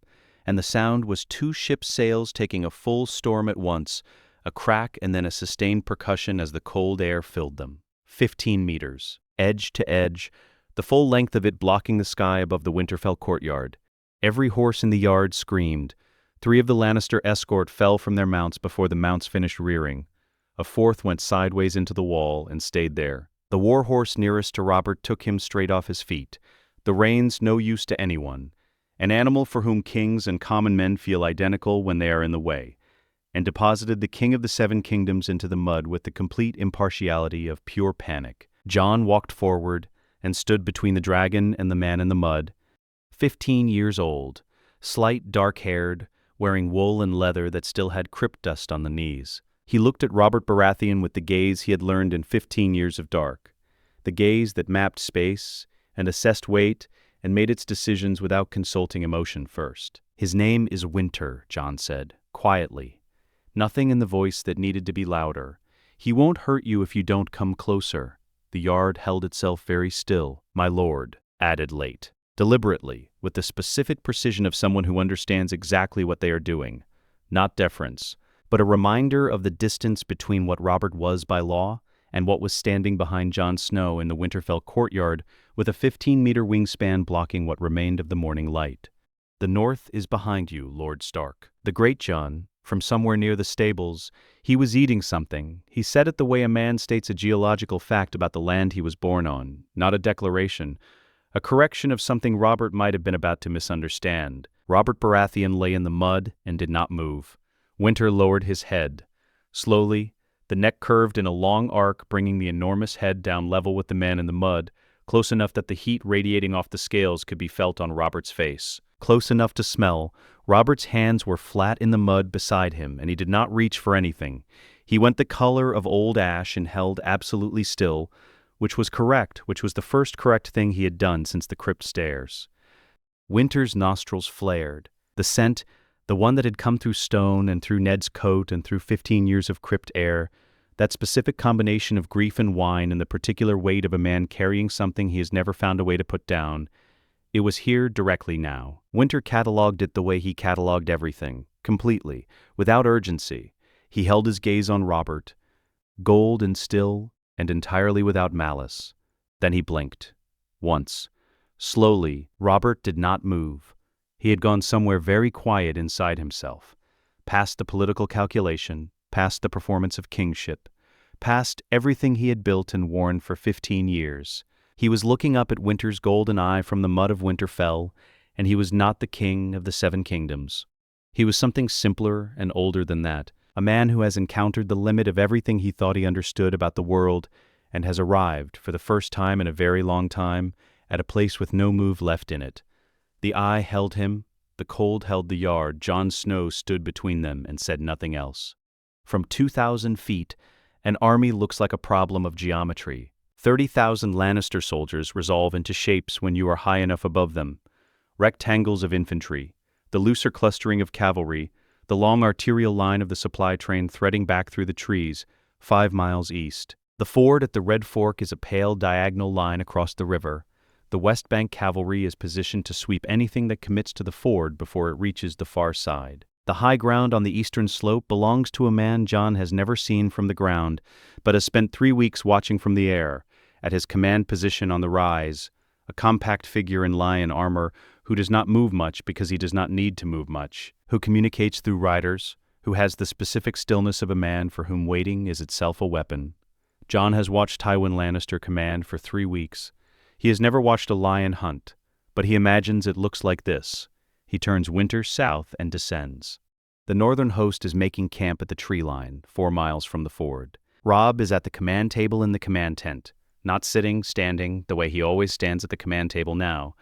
and the sound was two ships' sails taking a full storm at once, a crack and then a sustained percussion as the cold air filled them. 15 meters, edge to edge, the full length of it blocking the sky above the Winterfell courtyard. Every horse in the yard screamed. 3 of the Lannister escort fell from their mounts before the mounts finished rearing. A 4th went sideways into the wall and stayed there. The war horse nearest to Robert took him straight off his feet, the reins no use to anyone, an animal for whom kings and common men feel identical when they are in the way, and deposited the king of the 7 kingdoms into the mud with the complete impartiality of pure panic. Jon walked forward and stood between the dragon and the man in the mud, 15 years old, slight, dark-haired, wearing wool and leather that still had crypt dust on the knees. He looked at Robert Baratheon with the gaze he had learned in 15 years of dark, the gaze that mapped space and assessed weight and made its decisions without consulting emotion first. "His name is Winter," Jon said, quietly. Nothing in the voice that needed to be louder. "He won't hurt you if you don't come closer." The yard held itself very still. "My lord," added Late, deliberately, with the specific precision of someone who understands exactly what they are doing. Not deference, but a reminder of the distance between what Robert was by law and what was standing behind Jon Snow in the Winterfell courtyard with a 15-meter wingspan blocking what remained of the morning light. "The north is behind you, Lord Stark." The great Jon, from somewhere near the stables, he was eating something. He said it the way a man states a geological fact about the land he was born on, not a declaration, a correction of something Robert might have been about to misunderstand. Robert Baratheon lay in the mud and did not move. Winter lowered his head. Slowly, the neck curved in a long arc, bringing the enormous head down level with the man in the mud, close enough that the heat radiating off the scales could be felt on Robert's face. Close enough to smell. Robert's hands were flat in the mud beside him, and he did not reach for anything. He went the color of old ash and held absolutely still, which was correct, which was the first correct thing he had done since the crypt stairs. Winter's nostrils flared. The scent, the one that had come through stone and through Ned's coat and through 15 years of crypt air, that specific combination of grief and wine and the particular weight of a man carrying something he has never found a way to put down, it was here directly now. Winter catalogued it the way he catalogued everything, completely, without urgency. He held his gaze on Robert, gold and still and entirely without malice. Then he blinked. Once. Slowly, Robert did not move. He had gone somewhere very quiet inside himself, past the political calculation, past the performance of kingship, past everything he had built and worn for 15 years. He was looking up at Winter's golden eye from the mud of Winterfell, and he was not the king of the 7 kingdoms. He was something simpler and older than that, a man who has encountered the limit of everything he thought he understood about the world and has arrived, for the first time in a very long time, at a place with no move left in it. The eye held him, the cold held the yard. Jon Snow stood between them and said nothing else. From 2,000 feet, an army looks like a problem of geometry. 30,000 Lannister soldiers resolve into shapes when you are high enough above them. Rectangles of infantry, the looser clustering of cavalry, the long arterial line of the supply train threading back through the trees, 5 miles east. The ford at the Red Fork is a pale diagonal line across the river. The West Bank cavalry is positioned to sweep anything that commits to the ford before it reaches the far side. The high ground on the eastern slope belongs to a man Jon has never seen from the ground, but has spent 3 weeks watching from the air, at his command position on the rise, a compact figure in lion armor who does not move much because he does not need to move much, who communicates through riders, who has the specific stillness of a man for whom waiting is itself a weapon. Jon has watched Tywin Lannister command for 3 weeks. He has never watched a lion hunt, but he imagines it looks like this. He turns Winter south and descends. The northern host is making camp at the tree line, 4 miles from the ford. Robb is at the command table in the command tent, not sitting, standing, the way he always stands at the command table now,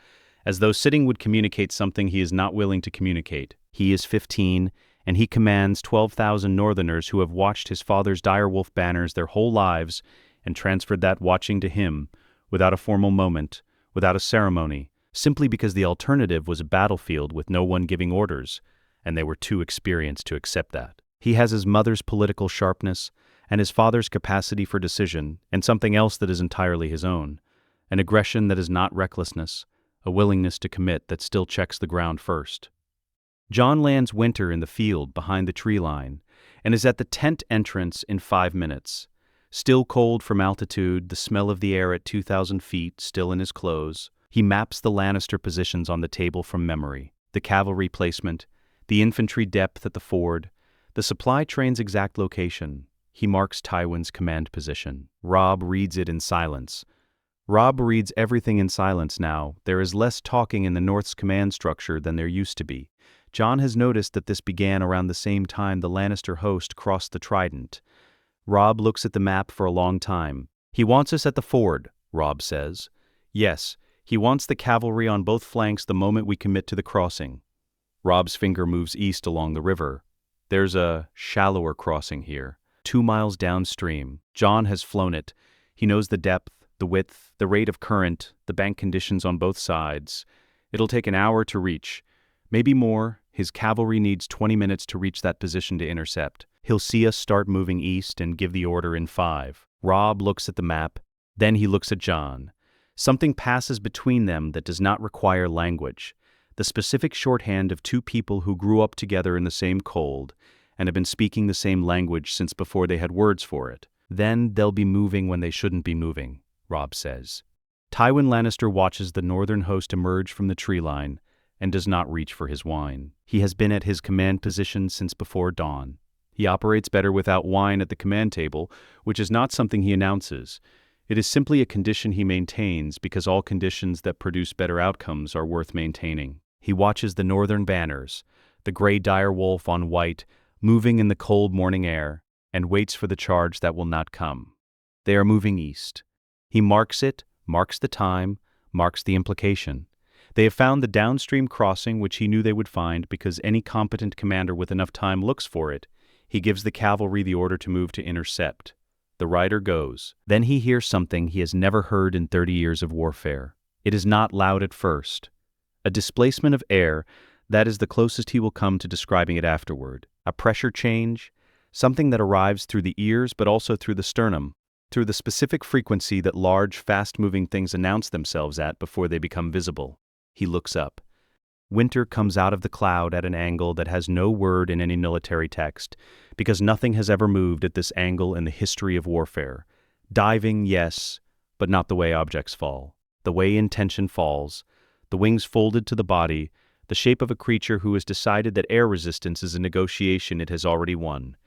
as though sitting would communicate something he is not willing to communicate. He is 15, and he commands 12,000 Northerners who have watched his father's direwolf banners their whole lives and transferred that watching to him, without a formal moment, without a ceremony, simply because the alternative was a battlefield with no one giving orders, and they were too experienced to accept that. He has his mother's political sharpness, and his father's capacity for decision, and something else that is entirely his own, an aggression that is not recklessness, a willingness to commit that still checks the ground first. Jon lands Winter in the field behind the tree line, and is at the tent entrance in 5 minutes. Still cold from altitude, the smell of the air at 2,000 feet still in his clothes. He maps the Lannister positions on the table from memory, the cavalry placement, the infantry depth at the ford, the supply train's exact location. He marks Tywin's command position. Robb reads it in silence. Robb reads everything in silence now. There is less talking in the North's command structure than there used to be. Jon has noticed that this began around the same time the Lannister host crossed the Trident. Robb looks at the map for a long time. He wants us at the ford, Robb says. Yes, he wants the cavalry on both flanks the moment we commit to the crossing. Robb's finger moves east along the river. There's a shallower crossing here, 2 miles downstream. Jon has flown it. He knows the depth, the width, the rate of current, the bank conditions on both sides. It'll take an hour to reach. Maybe more. His cavalry needs 20 minutes to reach that position to intercept. He'll see us start moving east and give the order in 5. Robb looks at the map. Then he looks at Jon. Something passes between them that does not require language. The specific shorthand of two people who grew up together in the same cold and have been speaking the same language since before they had words for it. Then they'll be moving when they shouldn't be moving, Robb says. Tywin Lannister watches the northern host emerge from the tree line and does not reach for his wine. He has been at his command position since before dawn. He operates better without wine at the command table, which is not something he announces. It is simply a condition he maintains because all conditions that produce better outcomes are worth maintaining. He watches the northern banners, the gray direwolf on white, moving in the cold morning air, and waits for the charge that will not come. They are moving east. He marks it, marks the time, marks the implication. They have found the downstream crossing which he knew they would find because any competent commander with enough time looks for it. He gives the cavalry the order to move to intercept. The rider goes. Then he hears something he has never heard in 30 years of warfare. It is not loud at first. A displacement of air, that is the closest he will come to describing it afterward. A pressure change, something that arrives through the ears but also through the sternum, through the specific frequency that large, fast-moving things announce themselves at before they become visible. He looks up. Winter comes out of the cloud at an angle that has no word in any military text, because nothing has ever moved at this angle in the history of warfare. Diving, yes, but not the way objects fall. The way intention falls. The wings folded to the body, the shape of a creature who has decided that air resistance is a negotiation it has already won.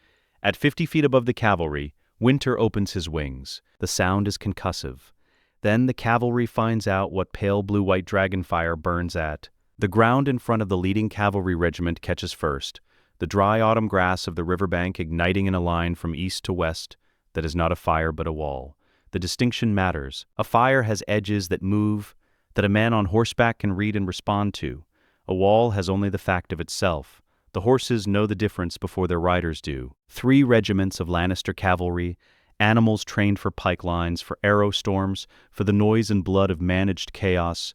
At 50 feet above the cavalry, Winter opens his wings. The sound is concussive. Then the cavalry finds out what pale blue-white dragonfire burns at. The ground in front of the leading cavalry regiment catches first, the dry autumn grass of the riverbank igniting in a line from east to west that is not a fire but a wall. The distinction matters. A fire has edges that move, that a man on horseback can read and respond to. A wall has only the fact of itself. The horses know the difference before their riders do. 3 regiments of Lannister cavalry, animals trained for pike lines, for arrow storms, for the noise and blood of managed chaos,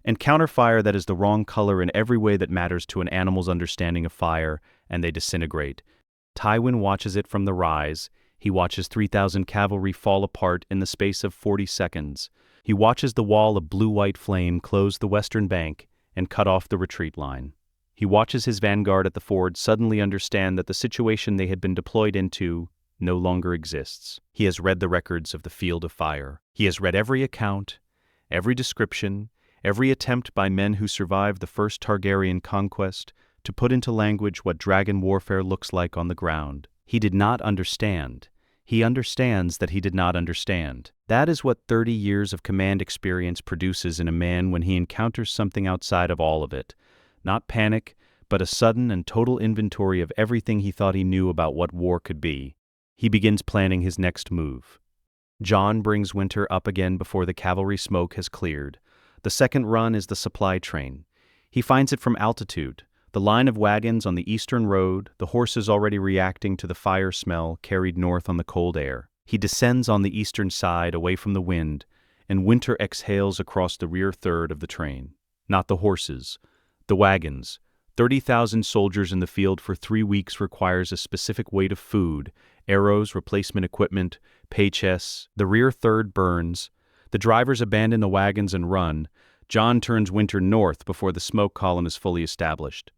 and counterfire that is the wrong color in every way that matters to an animal's understanding of fire, and they disintegrate. Tywin watches it from the rise. He watches 3,000 cavalry fall apart in the space of 40 seconds. He watches the wall of blue-white flame close the western bank and cut off the retreat line. He watches his vanguard at the ford suddenly understand that the situation they had been deployed into no longer exists. He has read the records of the field of fire. He has read every account, every description, every attempt by men who survived the first Targaryen conquest to put into language what dragon warfare looks like on the ground. He did not understand. He understands that he did not understand. That is what 30 years of command experience produces in a man when he encounters something outside of all of it. Not panic, but a sudden and total inventory of everything he thought he knew about what war could be. He begins planning his next move. Jon brings Winter up again before the cavalry smoke has cleared. The second run is the supply train. He finds it from altitude. The line of wagons on the eastern road, the horses already reacting to the fire smell carried north on the cold air. He descends on the eastern side away from the wind, and Winter exhales across the rear third of the train. Not the horses, the wagons. 30,000 soldiers in the field for 3 weeks requires a specific weight of food, arrows, replacement equipment, pay chests. The rear third burns. The drivers abandon the wagons and run. Jon turns Winter north before the smoke column is fully established.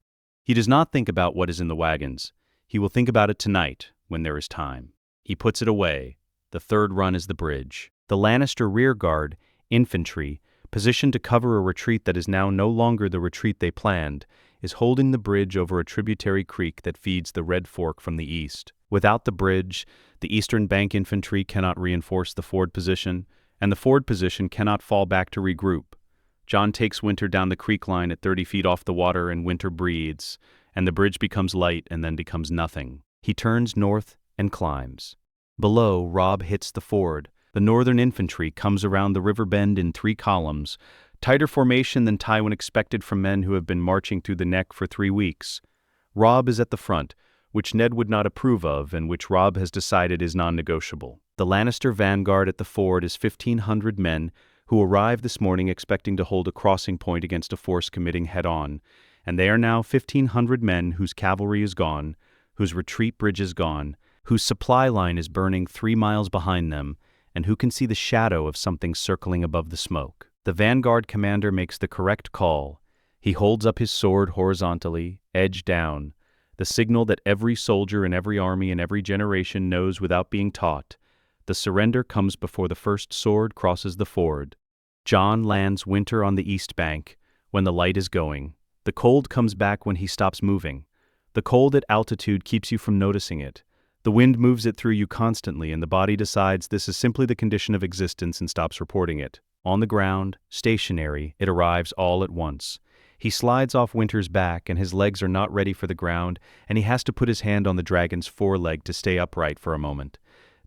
He does not think about what is in the wagons. He will think about it tonight, when there is time. He puts it away. The third run is the bridge. The Lannister rearguard, infantry, positioned to cover a retreat that is now no longer the retreat they planned, is holding the bridge over a tributary creek that feeds the Red Fork from the east. Without the bridge, the eastern bank infantry cannot reinforce the ford position, and the ford position cannot fall back to regroup. Jon takes Winter down the creek line at 30 feet off the water, and Winter breathes, and the bridge becomes light and then becomes nothing. He turns north and climbs. Below, Robb hits the ford. The northern infantry comes around the river bend in 3 columns, tighter formation than Tywin expected from men who have been marching through the neck for 3 weeks. Robb is at the front, which Ned would not approve of and which Robb has decided is non-negotiable. The Lannister vanguard at the ford is 1,500 men who arrived this morning expecting to hold a crossing point against a force committing head-on, and they are now 1,500 men whose cavalry is gone, whose retreat bridge is gone, whose supply line is burning 3 miles behind them, and who can see the shadow of something circling above the smoke. The vanguard commander makes the correct call. He holds up his sword horizontally, edge down, the signal that every soldier in every army in every generation knows without being taught. The surrender comes before the first sword crosses the ford. Jon lands Winter on the east bank, when the light is going. The cold comes back when he stops moving. The cold at altitude keeps you from noticing it. The wind moves it through you constantly, and the body decides this is simply the condition of existence and stops reporting it. On the ground, stationary, it arrives all at once. He slides off Winter's back, and his legs are not ready for the ground, and he has to put his hand on the dragon's foreleg to stay upright for a moment.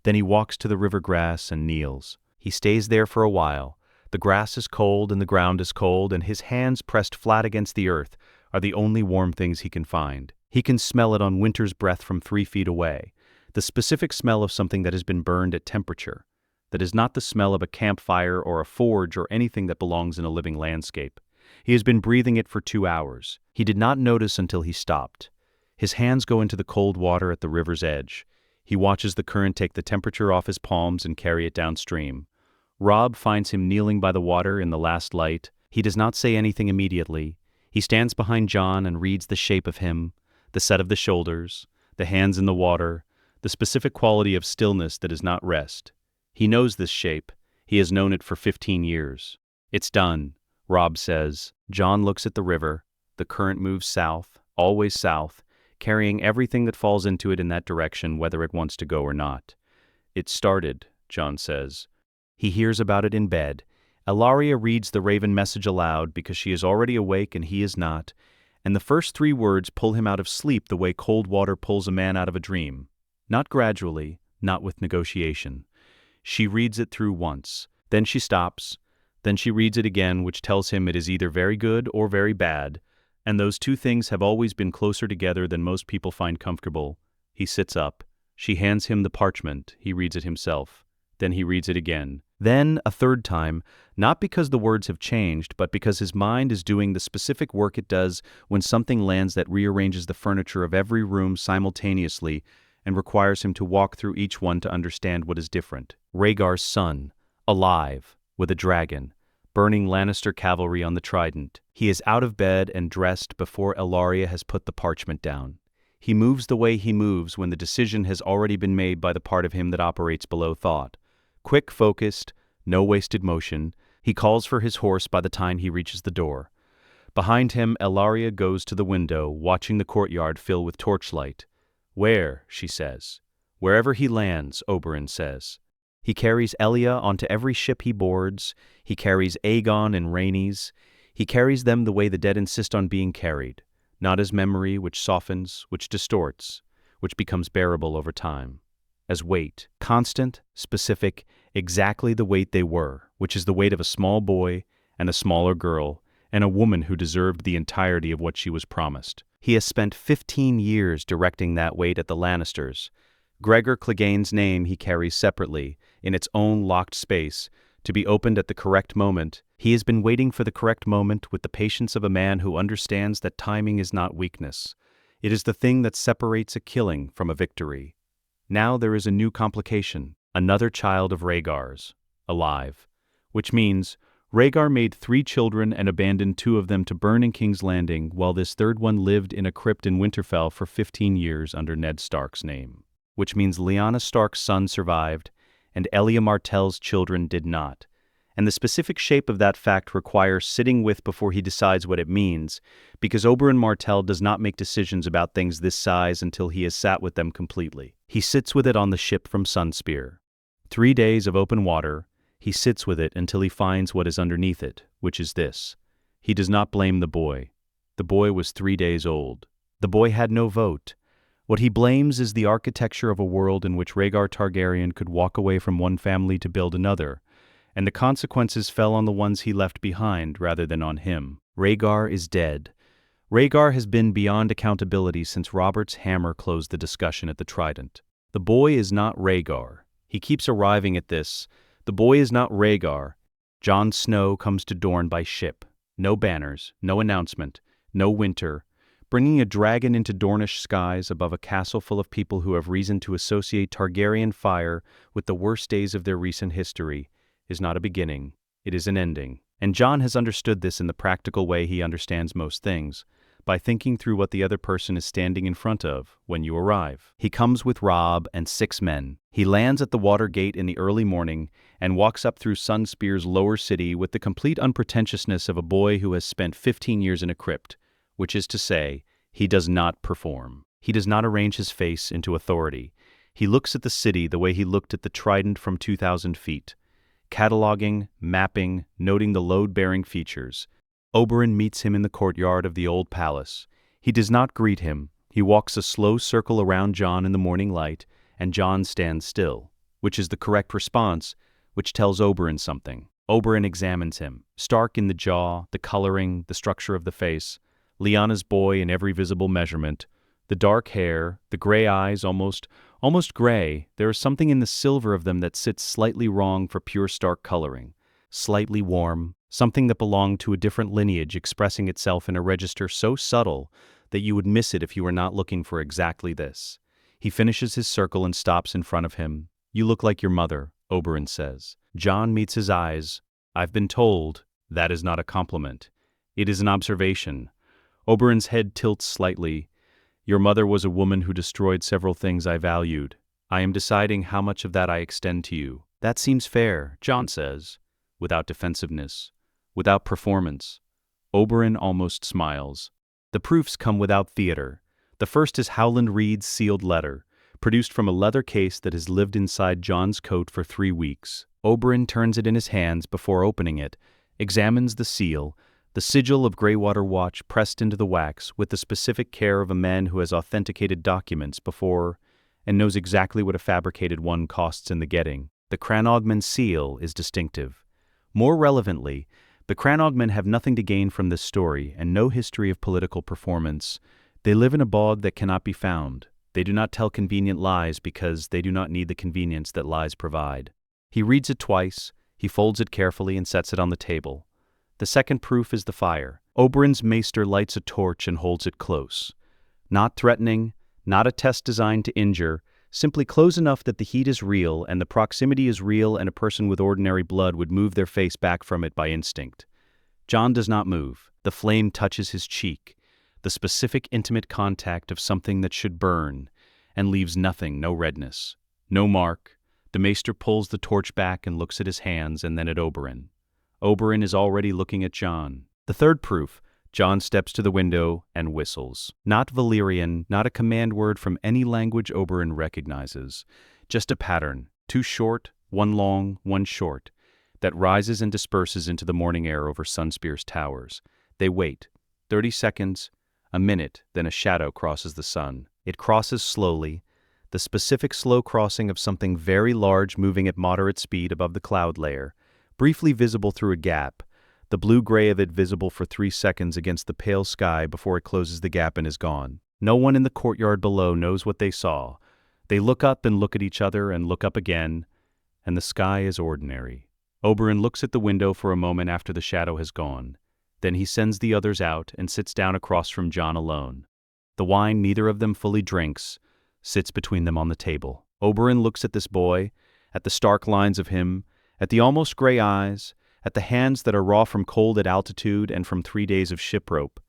Then he walks to the river grass and kneels. He stays there for a while. The grass is cold and the ground is cold, and his hands pressed flat against the earth are the only warm things he can find. He can smell it on Winter's breath from 3 feet away, the specific smell of something that has been burned at temperature. That is not the smell of a campfire or a forge or anything that belongs in a living landscape. He has been breathing it for 2 hours. He did not notice until he stopped. His hands go into the cold water at the river's edge. He watches the current take the temperature off his palms and carry it downstream. Robb finds him kneeling by the water in the last light. He does not say anything immediately. He stands behind Jon and reads the shape of him, the set of the shoulders, the hands in the water, the specific quality of stillness that is not rest. He knows this shape. He has known it for 15 years. It's done, Robb says. Jon looks at the river. The current moves south, always south, carrying everything that falls into it in that direction, whether it wants to go or not. It started, Jon says. He hears about it in bed. Ellaria reads the raven message aloud because she is already awake and he is not, and the first 3 words pull him out of sleep the way cold water pulls a man out of a dream. Not gradually, not with negotiation. She reads it through once. Then she stops. Then she reads it again, which tells him it is either very good or very bad, and those 2 things have always been closer together than most people find comfortable. He sits up. She hands him the parchment. He reads it himself. Then he reads it again. Then, a 3rd time, not because the words have changed, but because his mind is doing the specific work it does when something lands that rearranges the furniture of every room simultaneously and requires him to walk through each one to understand what is different. Rhaegar's son, alive, with a dragon, burning Lannister cavalry on the trident. He is out of bed and dressed before Ellaria has put the parchment down. He moves the way he moves when the decision has already been made by the part of him that operates below thought. Quick, focused, no wasted motion. He calls for his horse by the time he reaches the door. Behind him, Ellaria goes to the window, watching the courtyard fill with torchlight. "Where?" she says. "Wherever he lands," Oberyn says. He carries Elia onto every ship he boards. He carries Aegon and Rhaenys. He carries them the way the dead insist on being carried, not as memory which softens, which distorts, which becomes bearable over time. as weight. Constant, specific, exactly the weight they were, which is the weight of a small boy and a smaller girl, and a woman who deserved the entirety of what she was promised. He has spent 15 years directing that weight at the Lannisters. Gregor Clegane's name he carries separately, in its own locked space, to be opened at the correct moment. He has been waiting for the correct moment with the patience of a man who understands that timing is not weakness. It is the thing that separates a killing from a victory. Now there is a new complication, another child of Rhaegar's, alive. Which means Rhaegar made 3 children and abandoned 2 of them to burn in King's Landing, while this third one lived in a crypt in Winterfell for 15 years under Ned Stark's name. Which means Lyanna Stark's son survived, and Elia Martell's children did not. And the specific shape of that fact requires sitting with before he decides what it means, because Oberyn Martell does not make decisions about things this size until he has sat with them completely. He sits with it on the ship from Sunspear. 3 days of open water, he sits with it until he finds what is underneath it, which is this. He does not blame the boy. The boy was 3 days old. The boy had no vote. What he blames is the architecture of a world in which Rhaegar Targaryen could walk away from one family to build another, and the consequences fell on the ones he left behind rather than on him. Rhaegar is dead. Rhaegar has been beyond accountability since Robert's hammer closed the discussion at the Trident. The boy is not Rhaegar. He keeps arriving at this. The boy is not Rhaegar. Jon Snow comes to Dorne by ship. No banners, no announcement, no winter. Bringing a dragon into Dornish skies above a castle full of people who have reason to associate Targaryen fire with the worst days of their recent history is not a beginning, it is an ending. And Jon has understood this in the practical way he understands most things, by thinking through what the other person is standing in front of when you arrive. He comes with Robb and 6 men. He lands at the water gate in the early morning and walks up through Sunspear's lower city with the complete unpretentiousness of a boy who has spent 15 years in a crypt, which is to say, he does not perform. He does not arrange his face into authority. He looks at the city the way he looked at the Trident from 2,000 feet, cataloging, mapping, noting the load-bearing features. Oberyn meets him in the courtyard of the old palace. He does not greet him. He walks a slow circle around Jon in the morning light, and Jon stands still, which is the correct response, which tells Oberyn something. Oberyn examines him. Stark in the jaw, the coloring, the structure of the face, Lyanna's boy in every visible measurement, the dark hair, the gray eyes almost gray. There is something in the silver of them that sits slightly wrong for pure Stark coloring. Slightly warm, something that belonged to a different lineage expressing itself in a register so subtle that you would miss it if you were not looking for exactly this. He finishes his circle and stops in front of him. "You look like your mother," Oberyn says. Jon meets his eyes. "I've been told that is not a compliment. It is an observation." Oberyn's head tilts slightly. "Your mother was a woman who destroyed several things I valued. I am deciding how much of that I extend to you." "That seems fair," Jon says, without defensiveness, without performance. Oberyn almost smiles. The proofs come without theater. The first is Howland Reed's sealed letter, produced from a leather case that has lived inside Jon's coat for 3 weeks. Oberyn turns it in his hands before opening it, examines the seal, the sigil of Greywater Watch pressed into the wax with the specific care of a man who has authenticated documents before and knows exactly what a fabricated one costs in the getting. The Cranogman seal is distinctive. More relevantly, the Cranogmen have nothing to gain from this story and no history of political performance. They live in a bog that cannot be found. They do not tell convenient lies because they do not need the convenience that lies provide. He reads it twice, he folds it carefully and sets it on the table. The second proof is the fire. Oberyn's maester lights a torch and holds it close. Not threatening, not a test designed to injure, simply close enough that the heat is real and the proximity is real and a person with ordinary blood would move their face back from it by instinct. Jon does not move. The flame touches his cheek, the specific intimate contact of something that should burn, and leaves nothing, no redness, no mark. The maester pulls the torch back and looks at his hands and then at Oberyn. Oberyn is already looking at Jon. The third proof, Jon steps to the window and whistles. Not Valyrian, not a command word from any language Oberyn recognizes. Just a pattern, 2 short, 1 long, 1 short, that rises and disperses into the morning air over Sunspear's towers. They wait. 30 seconds, a minute, then a shadow crosses the sun. It crosses slowly. the specific slow crossing of something very large moving at moderate speed above the cloud layer, briefly visible through a gap, the blue-gray of it visible for 3 seconds against the pale sky before it closes the gap and is gone. No one in the courtyard below knows what they saw. They look up and look at each other and look up again, and the sky is ordinary. Oberyn looks at the window for a moment after the shadow has gone. Then he sends the others out and sits down across from Jon alone. The wine neither of them fully drinks sits between them on the table. Oberyn looks at this boy, at the stark lines of him, at the almost gray eyes, at the hands that are raw from cold at altitude and from 3 days of ship rope,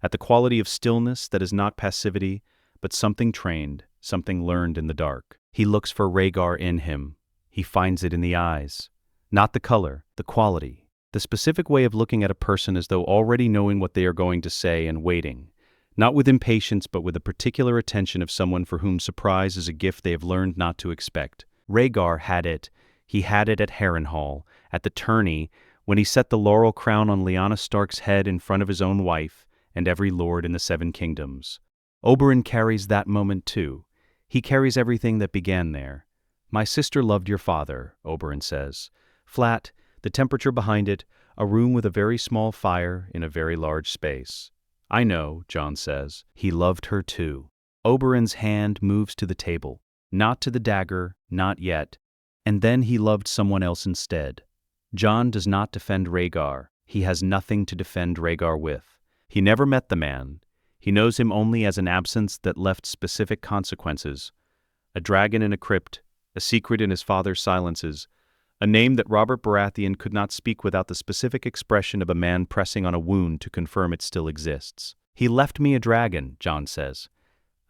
at the quality of stillness that is not passivity, but something trained, something learned in the dark. He looks for Rhaegar in him. He finds it in the eyes. Not the color, the quality. The specific way of looking at a person as though already knowing what they are going to say and waiting. Not with impatience, but with a particular attention of someone for whom surprise is a gift they have learned not to expect. Rhaegar had it. He had it at Harrenhal, at the tourney, when he set the laurel crown on Lyanna Stark's head in front of his own wife and every lord in the 7 kingdoms. Oberyn carries that moment too. He carries everything that began there. "My sister loved your father," Oberyn says. Flat, the temperature behind it, a room with a very small fire in a very large space. "I know," Jon says. "He loved her too." Oberyn's hand moves to the table. Not to the dagger, not yet. And then he loved someone else instead. Jon does not defend Rhaegar. He has nothing to defend Rhaegar with. He never met the man. He knows him only as an absence that left specific consequences. A dragon in a crypt, a secret in his father's silences, a name that Robert Baratheon could not speak without the specific expression of a man pressing on a wound to confirm it still exists. "He left me a dragon," Jon says.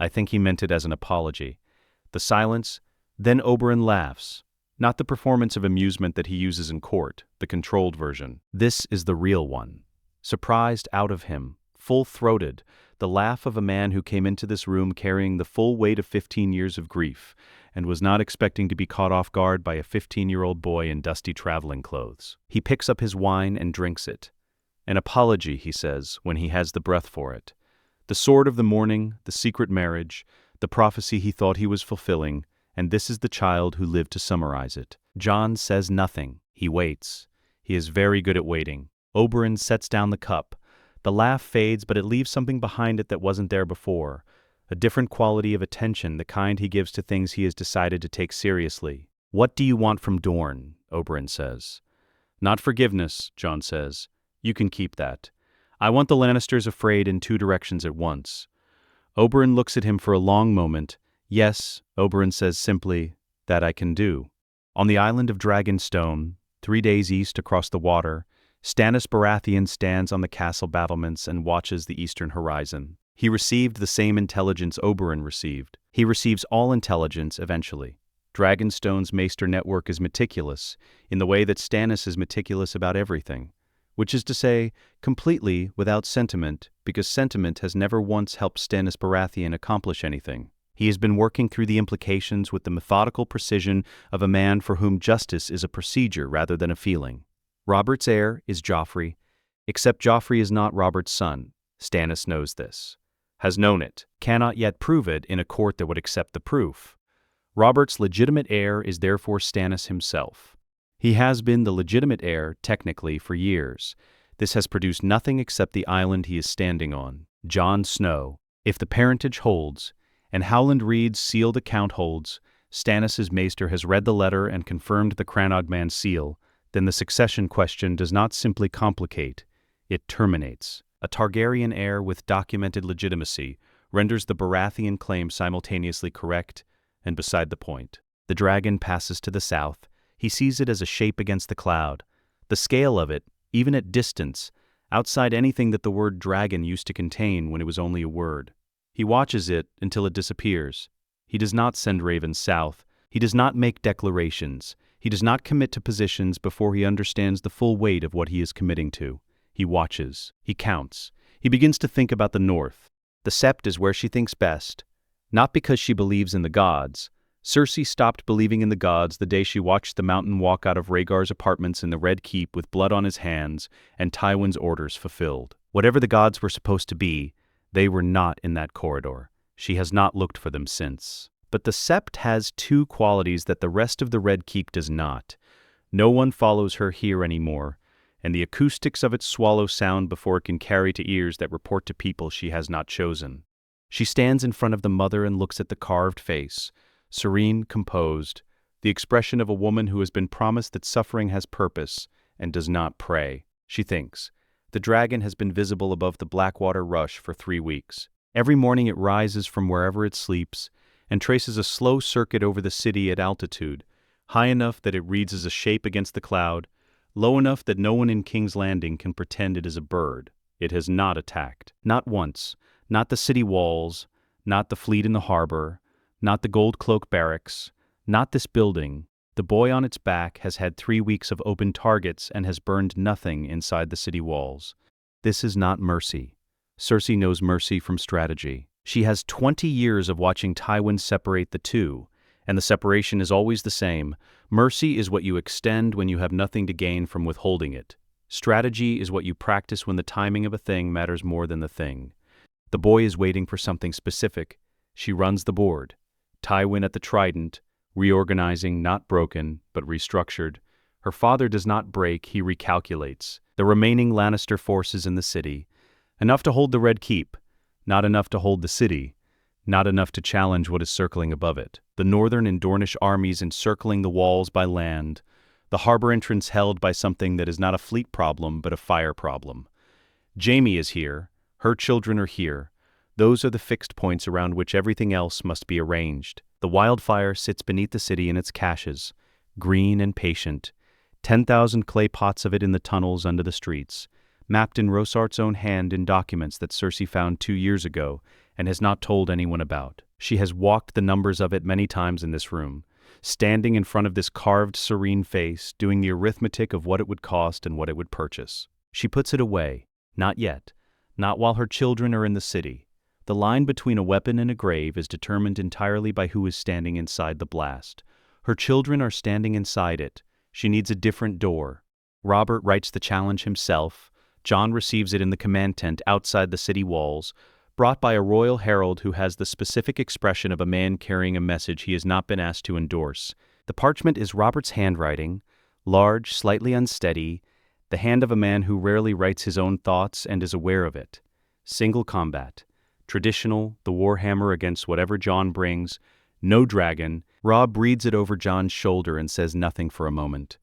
I think he meant it as an apology. The silence, then Oberyn laughs. Not the performance of amusement that he uses in court, the controlled version. This is the real one. Surprised out of him, full-throated, the laugh of a man who came into this room carrying the full weight of 15 years of grief, and was not expecting to be caught off guard by a 15-year-old boy in dusty traveling clothes. He picks up his wine and drinks it. An apology, he says, when he has the breath for it. The sword of the morning, the secret marriage, the prophecy he thought he was fulfilling, and this is the child who lived to summarize it. Jon says nothing. He waits. He is very good at waiting. Oberyn sets down the cup. The laugh fades, but it leaves something behind it that wasn't there before. A different quality of attention, the kind he gives to things he has decided to take seriously. "What do you want from Dorne?" Oberyn says. "Not forgiveness," Jon says. "You can keep that. I want the Lannisters afraid in 2 directions at once." Oberyn looks at him for a long moment. "Yes," Oberyn says simply, "that I can do." On the island of Dragonstone, 3 days east across the water, Stannis Baratheon stands on the castle battlements and watches the eastern horizon. He received the same intelligence Oberyn received. He receives all intelligence eventually. Dragonstone's maester network is meticulous, in the way that Stannis is meticulous about everything. Which is to say, completely without sentiment, because sentiment has never once helped Stannis Baratheon accomplish anything. He has been working through the implications with the methodical precision of a man for whom justice is a procedure rather than a feeling. Robert's heir is Joffrey, except Joffrey is not Robert's son. Stannis knows this. Has known it, cannot yet prove it in a court that would accept the proof. Robert's legitimate heir is therefore Stannis himself. He has been the legitimate heir, technically, for years. This has produced nothing except the island he is standing on. Jon Snow. If the parentage holds, and Howland Reed's sealed account holds, Stannis' maester has read the letter and confirmed the Cranogman's seal, then the succession question does not simply complicate, it terminates. A Targaryen heir with documented legitimacy renders the Baratheon claim simultaneously correct and beside the point. The dragon passes to the south. He sees it as a shape against the cloud. The scale of it, even at distance, outside anything that the word dragon used to contain when it was only a word. He watches it until it disappears. He does not send ravens south. He does not make declarations. He does not commit to positions before he understands the full weight of what he is committing to. He watches. He counts. He begins to think about the north. The Sept is where she thinks best. Not because she believes in the gods. Cersei stopped believing in the gods the day she watched the Mountain walk out of Rhaegar's apartments in the Red Keep with blood on his hands and Tywin's orders fulfilled. Whatever the gods were supposed to be, they were not in that corridor. She has not looked for them since. But the Sept has two qualities that the rest of the Red Keep does not. No one follows her here anymore, and the acoustics of it swallow sound before it can carry to ears that report to people she has not chosen. She stands in front of the mother and looks at the carved face, serene, composed, the expression of a woman who has been promised that suffering has purpose and does not pray. She thinks. The dragon has been visible above the Blackwater Rush for 3 weeks. Every morning it rises from wherever it sleeps and traces a slow circuit over the city at altitude, high enough that it reads as a shape against the cloud, low enough that no one in King's Landing can pretend it is a bird. It has not attacked. Not once. Not the city walls, not the fleet in the harbor, not the Gold Cloak barracks, not this building. The boy on its back has had 3 weeks of open targets and has burned nothing inside the city walls. This is not mercy. Cersei knows mercy from strategy. She has 20 years of watching Tywin separate the two, and the separation is always the same. Mercy is what you extend when you have nothing to gain from withholding it. Strategy is what you practice when the timing of a thing matters more than the thing. The boy is waiting for something specific. She runs the board. Tywin at the trident, reorganizing, not broken, but restructured. Her father does not break, he recalculates. The remaining Lannister forces in the city. Enough to hold the Red Keep, not enough to hold the city, not enough to challenge what is circling above it. The Northern and Dornish armies encircling the walls by land. The harbor entrance held by something that is not a fleet problem, but a fire problem. Jaime is here. Her children are here. Those are the fixed points around which everything else must be arranged. The wildfire sits beneath the city in its caches, green and patient. 10,000 clay pots of it in the tunnels under the streets, mapped in Rosart's own hand in documents that Cersei found 2 years ago and has not told anyone about. She has walked the numbers of it many times in this room, standing in front of this carved, serene face, doing the arithmetic of what it would cost and what it would purchase. She puts it away. Not yet. Not while her children are in the city. The line between a weapon and a grave is determined entirely by who is standing inside the blast. Her children are standing inside it. She needs a different door. Robert writes the challenge himself. Jon receives it in the command tent outside the city walls, brought by a royal herald who has the specific expression of a man carrying a message he has not been asked to endorse. The parchment is Robert's handwriting, large, slightly unsteady, the hand of a man who rarely writes his own thoughts and is aware of it. Single combat. Traditional, the warhammer against whatever Jon brings. No dragon. Robb reads it over Jon's shoulder and says nothing for a moment.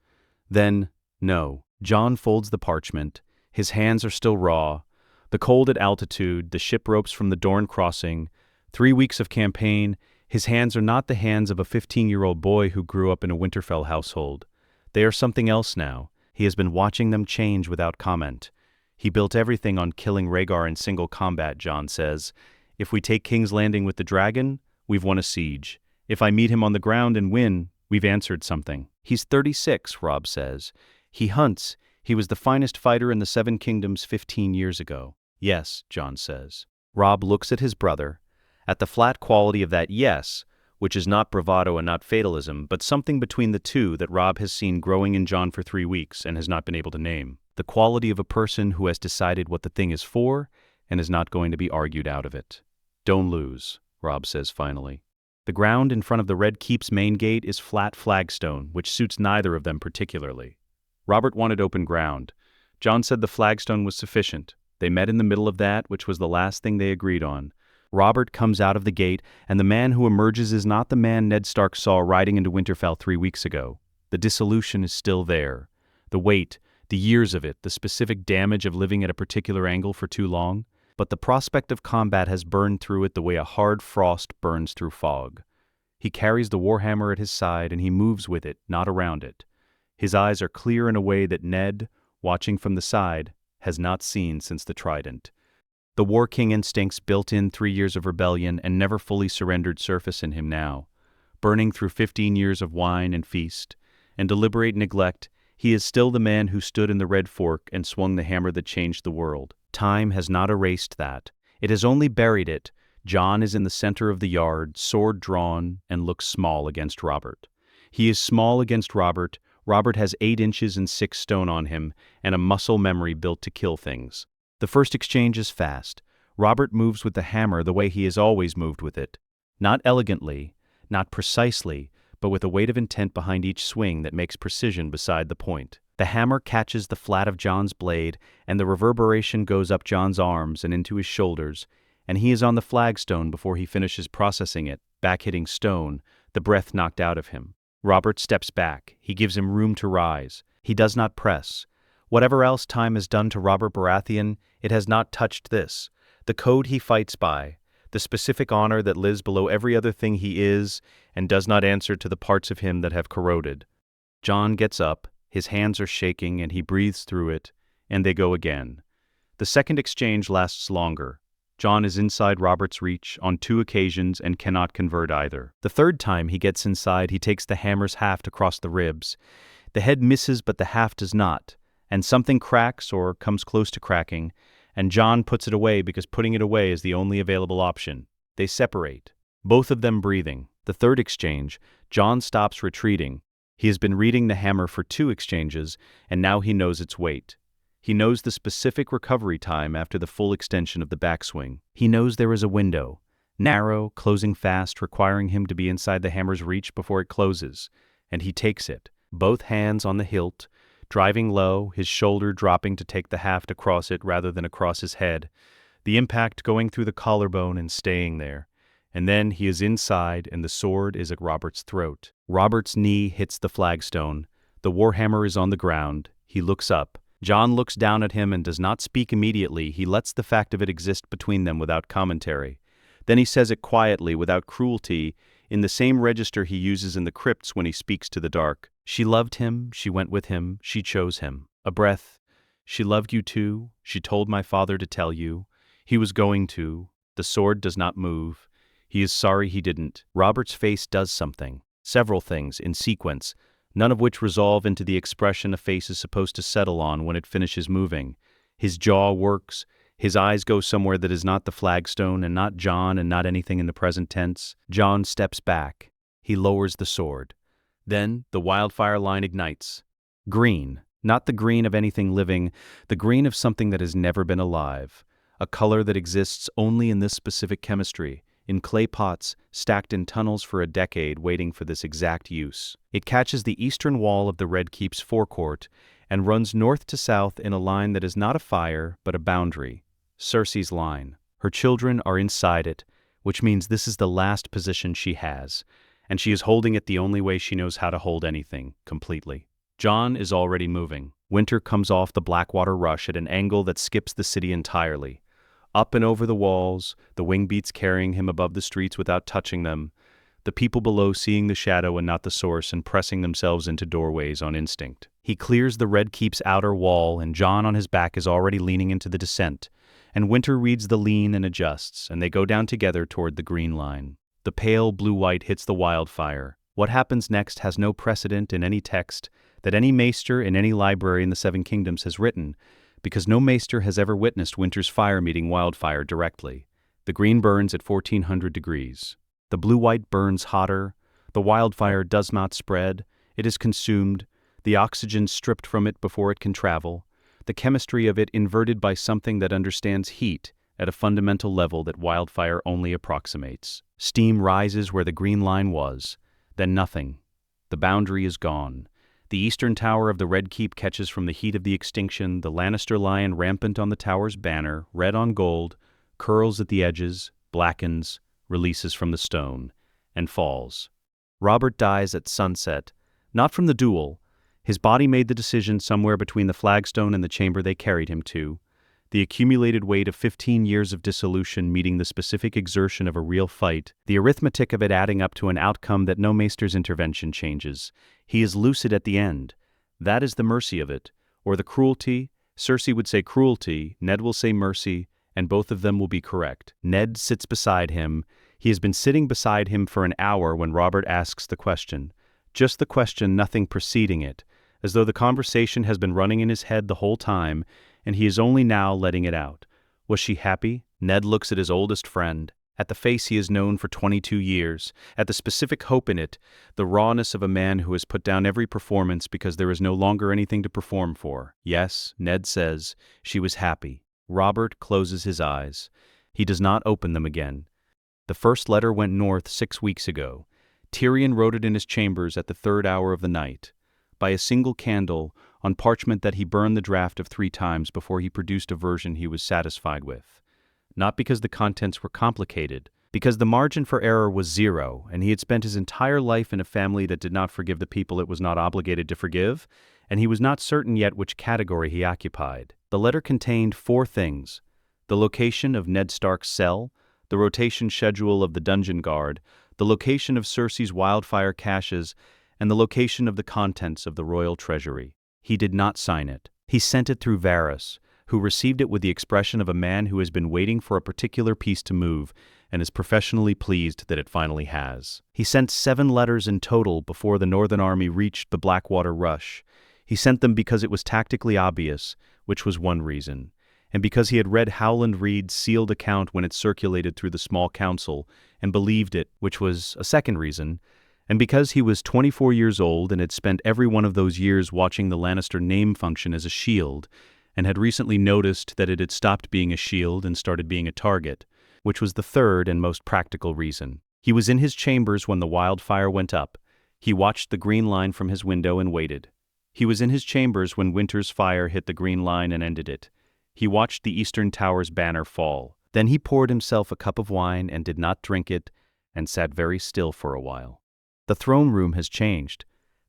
Then, no. Jon folds the parchment. His hands are still raw. The cold at altitude, the ship ropes from the Dorne crossing, 3 weeks of campaign. His hands are not the hands of a 15-year-old boy who grew up in a Winterfell household. They are something else now. He has been watching them change without comment. He built everything on killing Rhaegar in single combat, Jon says. If we take King's Landing with the dragon, we've won a siege. If I meet him on the ground and win, we've answered something. He's 36, Robb says. He hunts. He was the finest fighter in the Seven Kingdoms 15 years ago. Yes, Jon says. Robb looks at his brother, at the flat quality of that yes, which is not bravado and not fatalism, but something between the two that Robb has seen growing in Jon for 3 weeks and has not been able to name. The quality of a person who has decided what the thing is for and is not going to be argued out of it. Don't lose, Robb says finally. The ground in front of the Red Keep's main gate is flat flagstone, which suits neither of them particularly. Robert wanted open ground. Jon said the flagstone was sufficient. They met in the middle of that, which was the last thing they agreed on. Robert comes out of the gate, and the man who emerges is not the man Ned Stark saw riding into Winterfell 3 weeks ago. The dissolution is still there. The weight, the years of it, the specific damage of living at a particular angle for too long. But the prospect of combat has burned through it the way a hard frost burns through fog. He carries the warhammer at his side, and he moves with it, not around it. His eyes are clear in a way that Ned, watching from the side, has not seen since the Trident. The War King instincts built in 3 years of rebellion and never fully surrendered surface in him now. Burning through 15 years of wine and feast and deliberate neglect, he is still the man who stood in the Red Fork and swung the hammer that changed the world. Time has not erased that. It has only buried it. Jon is in the center of the yard, sword drawn, and looks small against Robert. He is small against Robert. Robert has 8 inches and 6 stone on him, and a muscle memory built to kill things. The first exchange is fast. Robert moves with the hammer the way he has always moved with it. Not elegantly, not precisely, but with a weight of intent behind each swing that makes precision beside the point. The hammer catches the flat of Jon's blade, and the reverberation goes up Jon's arms and into his shoulders, and he is on the flagstone before he finishes processing it, back hitting stone, the breath knocked out of him. Robert steps back. He gives him room to rise. He does not press. Whatever else time has done to Robert Baratheon, it has not touched this. The code he fights by, the specific honor that lives below every other thing he is and does not answer to the parts of him that have corroded. Jon gets up, his hands are shaking, and he breathes through it, and they go again. The second exchange lasts longer. Jon is inside Robert's reach on 2 occasions and cannot convert either. The third time he gets inside, he takes the hammer's haft across the ribs. The head misses, but the haft does not, and something cracks or comes close to cracking, and Jon puts it away because putting it away is the only available option. They separate, both of them breathing. The third exchange, Jon stops retreating. He has been reading the hammer for 2 exchanges, and now he knows its weight. He knows the specific recovery time after the full extension of the backswing. He knows there is a window, narrow, closing fast, requiring him to be inside the hammer's reach before it closes, and he takes it, both hands on the hilt, driving low, his shoulder dropping to take the haft across it rather than across his head, the impact going through the collarbone and staying there. And then he is inside, and the sword is at Robert's throat. Robert's knee hits the flagstone. The warhammer is on the ground. He looks up. Jon looks down at him and does not speak immediately. He lets the fact of it exist between them without commentary. Then he says it quietly, without cruelty, in the same register he uses in the crypts when he speaks to the dark. She loved him, she went with him, she chose him. A breath. She loved you too, she told my father to tell you. He was going to. The sword does not move. He is sorry he didn't. Robert's face does something. Several things, in sequence, none of which resolve into the expression a face is supposed to settle on when it finishes moving. His jaw works. His eyes go somewhere that is not the flagstone and not Jon and not anything in the present tense. Jon steps back. He lowers the sword. Then the wildfire line ignites. Green, not the green of anything living, the green of something that has never been alive. A color that exists only in this specific chemistry, in clay pots stacked in tunnels for a decade waiting for this exact use. It catches the eastern wall of the Red Keep's forecourt and runs north to south in a line that is not a fire but a boundary. Cersei's line. Her children are inside it, which means this is the last position she has, and she is holding it the only way she knows how to hold anything, completely. Jon is already moving. Winter comes off the Blackwater Rush at an angle that skips the city entirely. Up and over the walls, the wing beats carrying him above the streets without touching them, the people below seeing the shadow and not the source and pressing themselves into doorways on instinct. He clears the Red Keep's outer wall, and Jon on his back is already leaning into the descent, and Winter reads the lean and adjusts, and they go down together toward the green line. The pale blue-white hits the wildfire. What happens next has no precedent in any text that any maester in any library in the Seven Kingdoms has written, because no maester has ever witnessed Winter's fire meeting wildfire directly. The green burns at 1400 degrees. The blue-white burns hotter. The wildfire does not spread. It is consumed. The oxygen stripped from it before it can travel. The chemistry of it inverted by something that understands heat at a fundamental level that wildfire only approximates. Steam rises where the green line was. Then nothing. The boundary is gone. The eastern tower of the Red Keep catches from the heat of the extinction. The Lannister lion rampant on the tower's banner, red on gold, curls at the edges, blackens, releases from the stone, and falls. Robert dies at sunset, not from the duel. His body made the decision somewhere between the flagstone and the chamber they carried him to. The accumulated weight of 15 years of dissolution meeting the specific exertion of a real fight, the arithmetic of it adding up to an outcome that no maester's intervention changes. He is lucid at the end. That is the mercy of it, or the cruelty. Cersei would say cruelty, Ned will say mercy, and both of them will be correct. Ned sits beside him. He has been sitting beside him for an hour when Robert asks the question. Just the question, nothing preceding it, as though the conversation has been running in his head the whole time, and he is only now letting it out. Was she happy? Ned looks at his oldest friend, at the face he has known for 22 years, at the specific hope in it, the rawness of a man who has put down every performance because there is no longer anything to perform for. Yes, Ned says, she was happy. Robert closes his eyes. He does not open them again. The first letter went north 6 weeks ago. Tyrion wrote it in his chambers at the 3rd hour of the night, by a single candle, on parchment that he burned the draft of 3 times before he produced a version he was satisfied with. Not because the contents were complicated, because the margin for error was 0, and he had spent his entire life in a family that did not forgive the people it was not obligated to forgive, and he was not certain yet which category he occupied. The letter contained 4 things: the location of Ned Stark's cell, the rotation schedule of the dungeon guard, the location of Cersei's wildfire caches, and the location of the contents of the royal treasury. He did not sign it. He sent it through Varys, who received it with the expression of a man who has been waiting for a particular piece to move and is professionally pleased that it finally has. He sent 7 letters in total before the Northern Army reached the Blackwater Rush. He sent them because it was tactically obvious, which was one reason, and because he had read Howland Reed's sealed account when it circulated through the small council and believed it, which was a second reason, and because he was 24 years old and had spent every one of those years watching the Lannister name function as a shield, and had recently noticed that it had stopped being a shield and started being a target, which was the third and most practical reason. He was in his chambers when the wildfire went up. He watched the green line from his window and waited. He was in his chambers when winter's fire hit the green line and ended it. He watched the Eastern Tower's banner fall. Then he poured himself a cup of wine and did not drink it, and sat very still for a while. The throne room has changed.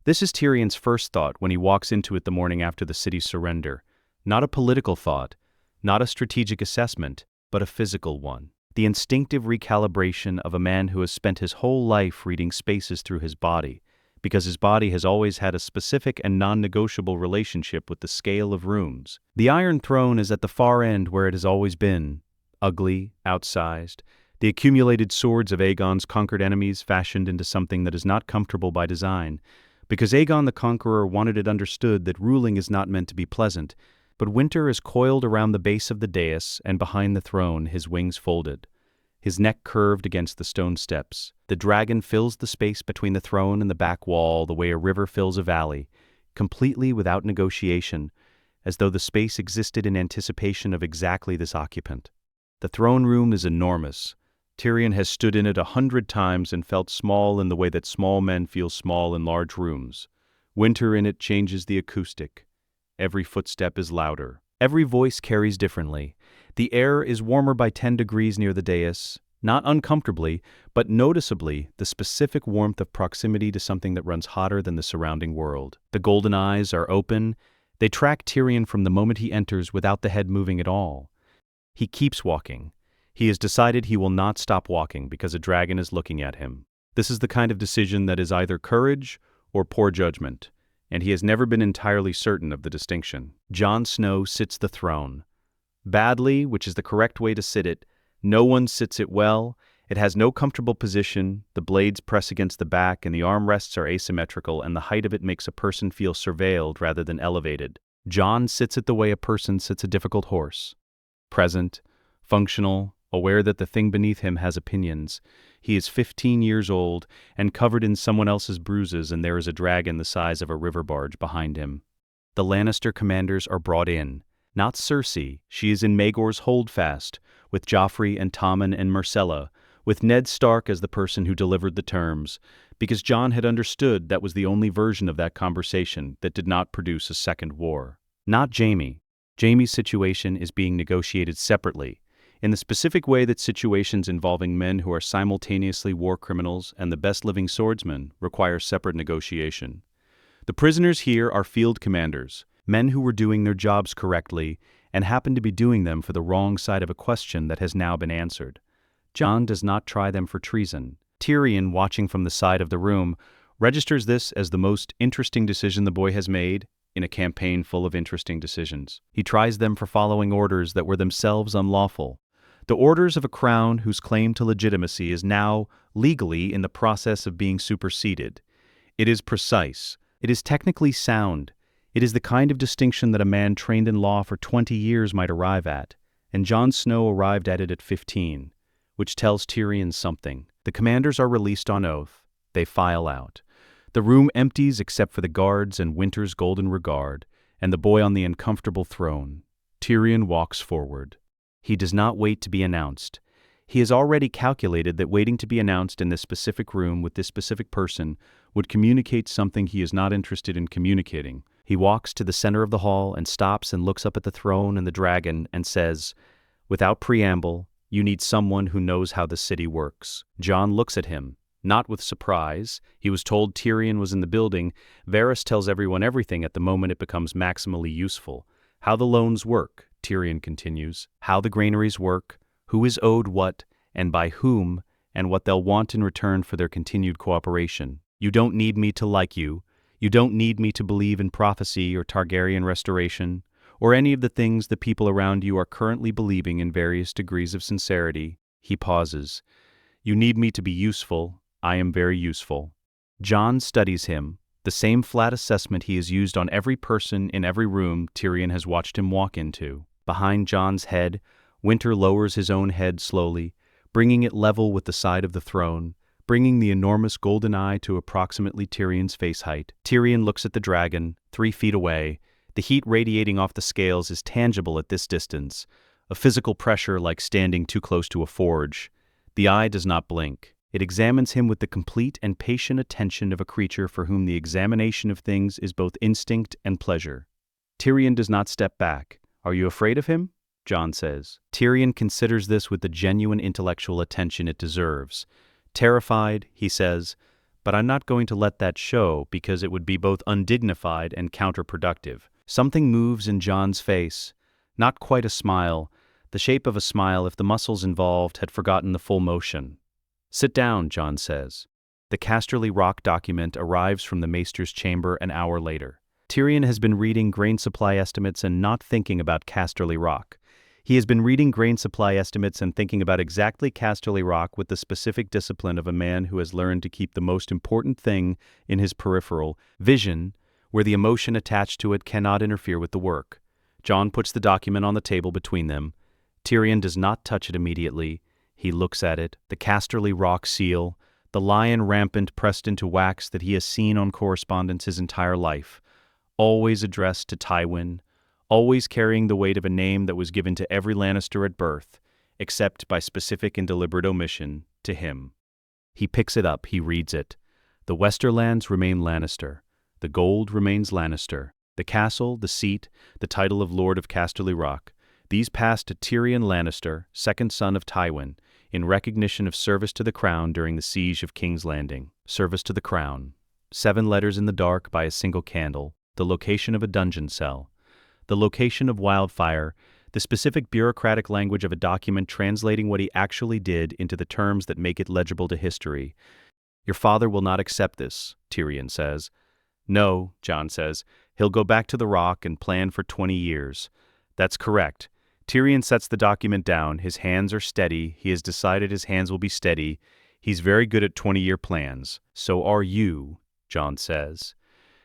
This is Tyrion's first thought when he walks into it the morning after the city's surrender. Not a political thought, not a strategic assessment, but a physical one. The instinctive recalibration of a man who has spent his whole life reading spaces through his body, because his body has always had a specific and non-negotiable relationship with the scale of rooms. The Iron Throne is at the far end where it has always been, ugly, outsized, the accumulated swords of Aegon's conquered enemies fashioned into something that is not comfortable by design, because Aegon the Conqueror wanted it understood that ruling is not meant to be pleasant, but winter is coiled around the base of the dais, and behind the throne his wings folded, his neck curved against the stone steps. The dragon fills the space between the throne and the back wall the way a river fills a valley, completely without negotiation, as though the space existed in anticipation of exactly this occupant. The throne room is enormous. Tyrion has stood in it 100 times and felt small in the way that small men feel small in large rooms. Winter in it changes the acoustic. Every footstep is louder. Every voice carries differently. The air is warmer by 10 degrees near the dais, not uncomfortably, but noticeably the specific warmth of proximity to something that runs hotter than the surrounding world. The golden eyes are open. They track Tyrion from the moment he enters without the head moving at all. He keeps walking. He has decided he will not stop walking because a dragon is looking at him. This is the kind of decision that is either courage or poor judgment, and he has never been entirely certain of the distinction. Jon Snow sits the throne. Badly, which is the correct way to sit it. No one sits it well. It has no comfortable position. The blades press against the back and the armrests are asymmetrical, and the height of it makes a person feel surveilled rather than elevated. Jon sits it the way a person sits a difficult horse. Present, functional, aware that the thing beneath him has opinions. He is 15 years old and covered in someone else's bruises, and there is a dragon the size of a river barge behind him. The Lannister commanders are brought in. Not Cersei, she is in Maegor's holdfast, with Joffrey and Tommen and Myrcella, with Ned Stark as the person who delivered the terms, because Jon had understood that was the only version of that conversation that did not produce a second war. Not Jaime. Jaime's situation is being negotiated separately, in the specific way that situations involving men who are simultaneously war criminals and the best living swordsmen require separate negotiation. The prisoners here are field commanders, men who were doing their jobs correctly and happen to be doing them for the wrong side of a question that has now been answered. Jon does not try them for treason. Tyrion, watching from the side of the room, registers this as the most interesting decision the boy has made in a campaign full of interesting decisions. He tries them for following orders that were themselves unlawful. The orders of a crown whose claim to legitimacy is now legally in the process of being superseded. It is precise. It is technically sound. It is the kind of distinction that a man trained in law for 20 years might arrive at, and Jon Snow arrived at it at 15, which tells Tyrion something. The commanders are released on oath. They file out. The room empties except for the guards and Winter's golden regard, and the boy on the uncomfortable throne. Tyrion walks forward. He does not wait to be announced. He has already calculated that waiting to be announced in this specific room with this specific person would communicate something he is not interested in communicating. He walks to the center of the hall and stops and looks up at the throne and the dragon and says, without preamble, "You need someone who knows how the city works." Jon looks at him, not with surprise. He was told Tyrion was in the building. Varys tells everyone everything at the moment it becomes maximally useful. How the loans work, Tyrion continues. How the granaries work, who is owed what, and by whom, and what they'll want in return for their continued cooperation. You don't need me to like you. You don't need me to believe in prophecy or Targaryen restoration, or any of the things the people around you are currently believing in various degrees of sincerity. He pauses. You need me to be useful. I am very useful. Jon studies him, the same flat assessment he has used on every person in every room Tyrion has watched him walk into. Behind Jon's head, Winter lowers his own head slowly, bringing it level with the side of the throne, bringing the enormous golden eye to approximately Tyrion's face height. Tyrion looks at the dragon, 3 feet away. The heat radiating off the scales is tangible at this distance, a physical pressure like standing too close to a forge. The eye does not blink. It examines him with the complete and patient attention of a creature for whom the examination of things is both instinct and pleasure. Tyrion does not step back. Are you afraid of him? Jon says. Tyrion considers this with the genuine intellectual attention it deserves. Terrified, he says, but I'm not going to let that show because it would be both undignified and counterproductive. Something moves in Jon's face. Not quite a smile, the shape of a smile if the muscles involved had forgotten the full motion. Sit down, Jon says. The Casterly Rock document arrives from the Maester's chamber an hour later. Tyrion has been reading grain supply estimates and not thinking about Casterly Rock. He has been reading grain supply estimates and thinking about exactly Casterly Rock with the specific discipline of a man who has learned to keep the most important thing in his peripheral vision, where the emotion attached to it cannot interfere with the work. Jon puts the document on the table between them. Tyrion does not touch it immediately. He looks at it, the Casterly Rock seal, the lion rampant pressed into wax that he has seen on correspondence his entire life, always addressed to Tywin, always carrying the weight of a name that was given to every Lannister at birth, except by specific and deliberate omission, to him. He picks it up, he reads it. The Westerlands remain Lannister. The gold remains Lannister. The castle, the seat, the title of Lord of Casterly Rock, these pass to Tyrion Lannister, second son of Tywin, in recognition of service to the crown during the siege of King's Landing. Service to the crown. 7 letters in the dark by a single candle, the location of a dungeon cell. The location of wildfire, the specific bureaucratic language of a document translating what he actually did into the terms that make it legible to history. Your father will not accept this, Tyrion says. No, Jon says. He'll go back to the Rock and plan for 20 years. That's correct. Tyrion sets the document down. His hands are steady. He has decided his hands will be steady. He's very good at 20-year plans. So are you, Jon says.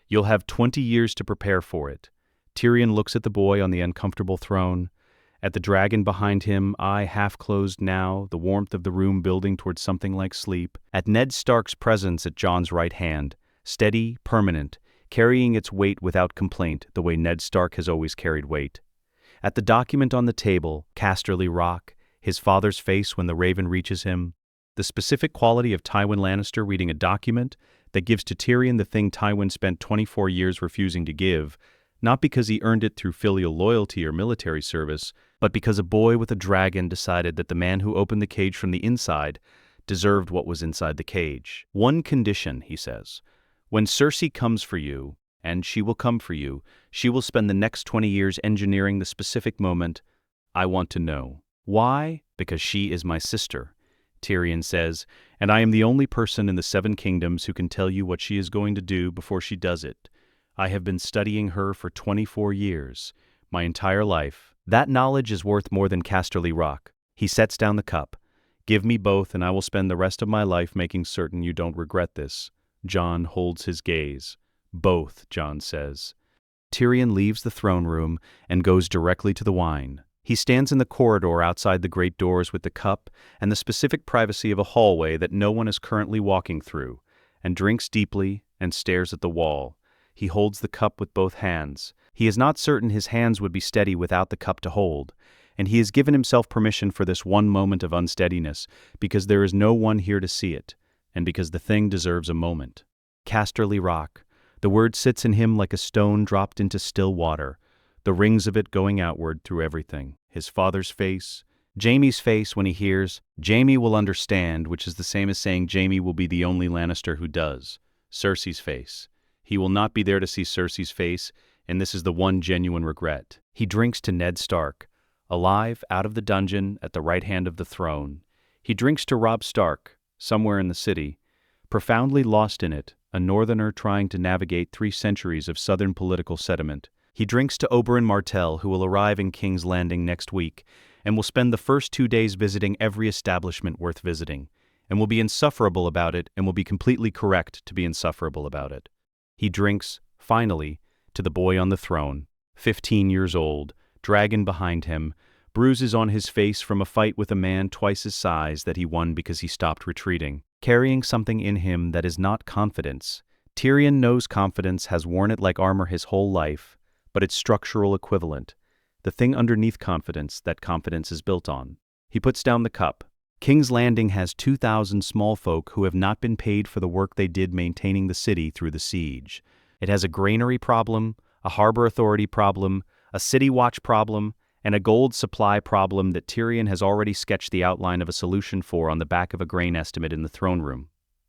You'll have 20 years to prepare for it. Tyrion looks at the boy on the uncomfortable throne, at the dragon behind him, eye half closed now, the warmth of the room building towards something like sleep, at Ned Stark's presence at Jon's right hand, steady, permanent, carrying its weight without complaint, the way Ned Stark has always carried weight. At the document on the table, Casterly Rock, his father's face when the raven reaches him, the specific quality of Tywin Lannister reading a document that gives to Tyrion the thing Tywin spent 24 years refusing to give, not because he earned it through filial loyalty or military service, but because a boy with a dragon decided that the man who opened the cage from the inside deserved what was inside the cage. One condition, he says. When Cersei comes for you, and she will come for you, she will spend the next 20 years engineering the specific moment. I want to know. Why? Because she is my sister, Tyrion says, and I am the only person in the 7 kingdoms who can tell you what she is going to do before she does it. I have been studying her for 24 years, my entire life. That knowledge is worth more than Casterly Rock. He sets down the cup. Give me both, and I will spend the rest of my life making certain you don't regret this. Jon holds his gaze. Both, Jon says. Tyrion leaves the throne room and goes directly to the wine. He stands in the corridor outside the great doors with the cup and the specific privacy of a hallway that no one is currently walking through, and drinks deeply and stares at the wall. He holds the cup with both hands. He is not certain his hands would be steady without the cup to hold, and he has given himself permission for this one moment of unsteadiness because there is no one here to see it, and because the thing deserves a moment. Casterly Rock. The word sits in him like a stone dropped into still water, the rings of it going outward through everything. His father's face, Jaime's face when he hears, Jaime will understand, which is the same as saying Jaime will be the only Lannister who does. Cersei's face. He will not be there to see Cersei's face, and this is the one genuine regret. He drinks to Ned Stark, alive out of the dungeon at the right hand of the throne. He drinks to Robb Stark, somewhere in the city, profoundly lost in it, a northerner trying to navigate 3 centuries of southern political sediment. He drinks to Oberyn Martell, who will arrive in King's Landing next week, and will spend the first 2 days visiting every establishment worth visiting, and will be insufferable about it, and will be completely correct to be insufferable about it. He drinks, finally, to the boy on the throne, 15 years old, dragon behind him, bruises on his face from a fight with a man twice his size that he won because he stopped retreating, carrying something in him that is not confidence. Tyrion knows confidence, has worn it like armor his whole life, but its structural equivalent, the thing underneath confidence that confidence is built on. He puts down the cup. King's Landing has 2,000 small folk who have not been paid for the work they did maintaining the city through the siege. It has a granary problem, a harbor authority problem, a city watch problem, and a gold supply problem that Tyrion has already sketched the outline of a solution for on the back of a grain estimate in the throne room.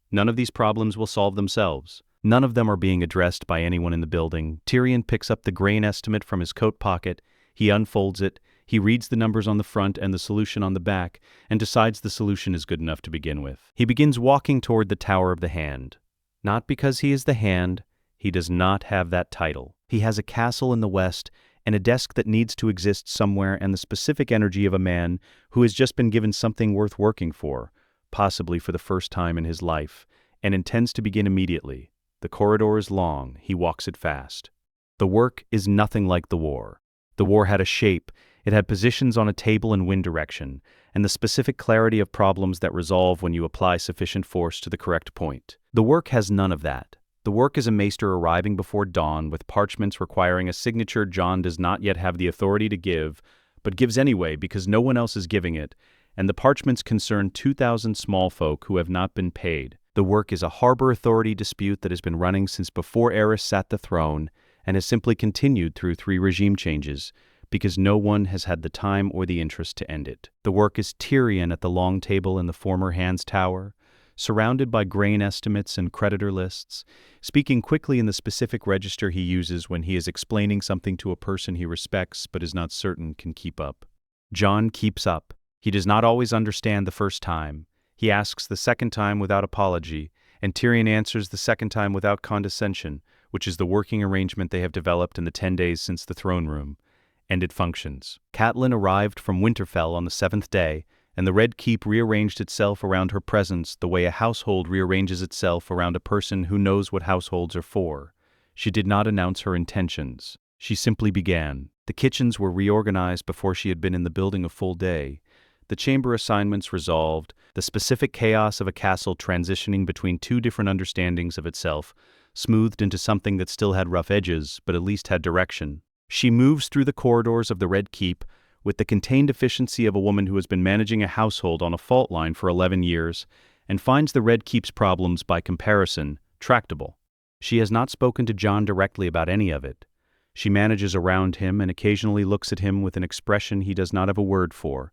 None of these problems will solve themselves. None of them are being addressed by anyone in the building. Tyrion picks up the grain estimate from his coat pocket, he unfolds it, he reads the numbers on the front and the solution on the back, and decides the solution is good enough to begin with. He begins walking toward the Tower of the Hand. Not because he is the Hand, he does not have that title. He has a castle in the west, and a desk that needs to exist somewhere, and the specific energy of a man who has just been given something worth working for, possibly for the first time in his life, and intends to begin immediately. The corridor is long, he walks it fast. The work is nothing like the war. The war had a shape, it had positions on a table and wind direction, and the specific clarity of problems that resolve when you apply sufficient force to the correct point. The work has none of that. The work is a maester arriving before dawn with parchments requiring a signature Jon does not yet have the authority to give, but gives anyway because no one else is giving it, and the parchments concern 2,000 small folk who have not been paid. The work is a harbor authority dispute that has been running since before Aerys sat the throne, and has simply continued through 3 regime changes, because no one has had the time or the interest to end it. The work is Tyrion at the long table in the former Hand's Tower, surrounded by grain estimates and creditor lists, speaking quickly in the specific register he uses when he is explaining something to a person he respects but is not certain can keep up. Jon keeps up. He does not always understand the first time. He asks the second time without apology, and Tyrion answers the second time without condescension, which is the working arrangement they have developed in the 10 days since the throne room. And it functions. Catelyn arrived from Winterfell on the 7th day, and the Red Keep rearranged itself around her presence the way a household rearranges itself around a person who knows what households are for. She did not announce her intentions. She simply began. The kitchens were reorganized before she had been in the building a full day. The chamber assignments resolved, the specific chaos of a castle transitioning between 2 different understandings of itself, smoothed into something that still had rough edges, but at least had direction. She moves through the corridors of the Red Keep with the contained efficiency of a woman who has been managing a household on a fault line for 11 years, and finds the Red Keep's problems, by comparison, tractable. She has not spoken to Jon directly about any of it. She manages around him and occasionally looks at him with an expression he does not have a word for.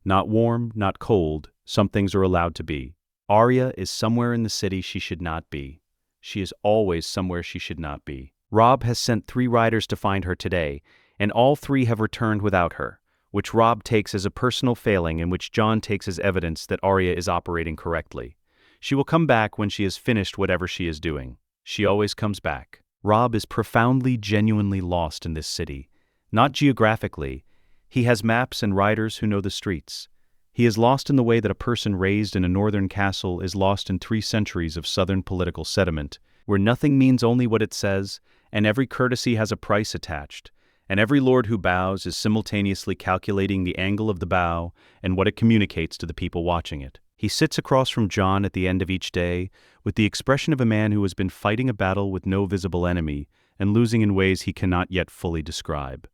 Not warm, not cold, some things are allowed to be. Arya is somewhere in the city she should not be. She is always somewhere she should not be. Robb has sent 3 riders to find her today, and all 3 have returned without her, which Robb takes as a personal failing and which Jon takes as evidence that Arya is operating correctly. She will come back when she has finished whatever she is doing. She always comes back. Robb is profoundly, genuinely lost in this city. Not geographically. He has maps and riders who know the streets. He is lost in the way that a person raised in a northern castle is lost in 3 centuries of southern political sediment, where nothing means only what it says, and every courtesy has a price attached, and every lord who bows is simultaneously calculating the angle of the bow and what it communicates to the people watching it. He sits across from Jon at the end of each day with the expression of a man who has been fighting a battle with no visible enemy and losing in ways he cannot yet fully describe.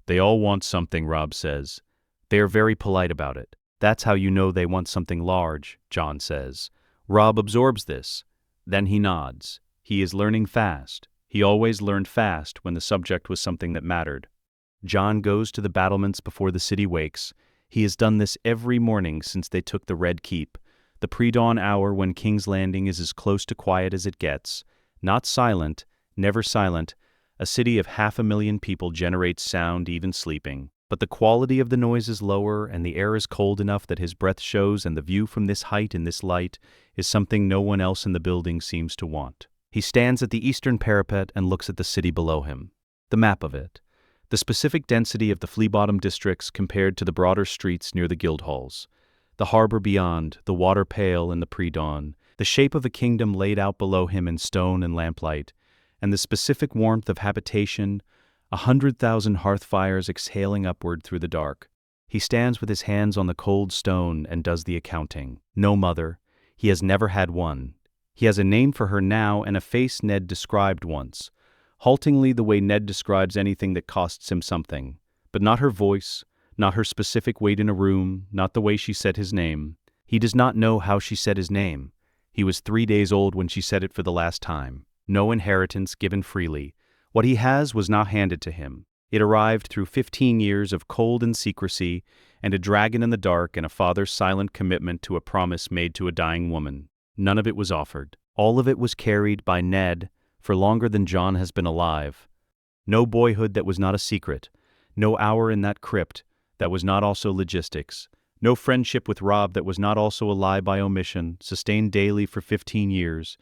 They all want something, Robb says, They are very polite about it. That's how you know they want something large, Jon says. Robb absorbs this. Then he nods. He is learning fast. He always learned fast when the subject was something that mattered. Jon goes to the battlements before the city wakes. He has done this every morning since they took the Red Keep, the pre-dawn hour when King's Landing is as close to quiet as it gets. Not silent, never silent. A city of 500,000 people generates sound even sleeping. But the quality of the noise is lower, and the air is cold enough that his breath shows, and the view from this height in this light is something no one else in the building seems to want. He stands at the eastern parapet and looks at the city below him. The map of it. The specific density of the flea-bottom districts compared to the broader streets near the guild halls. The harbor beyond, the water pale in the pre-dawn, the shape of a kingdom laid out below him in stone and lamplight, and the specific warmth of habitation, 100,000 hearth fires exhaling upward through the dark. He stands with his hands on the cold stone and does the accounting. No mother. He has never had one. He has a name for her now and a face Ned described once. Haltingly the way Ned describes anything that costs him something. But not her voice, not her specific weight in a room, not the way she said his name. He does not know how she said his name. He was 3 days old when she said it for the last time. No inheritance given freely. What he has was not handed to him. It arrived through 15 years of cold and secrecy, and a dragon in the dark, and a father's silent commitment to a promise made to a dying woman. None of it was offered. All of it was carried by Ned for longer than Jon has been alive. No boyhood that was not a secret. No hour in that crypt that was not also logistics. No friendship with Robb that was not also a lie by omission, sustained daily for 15 years,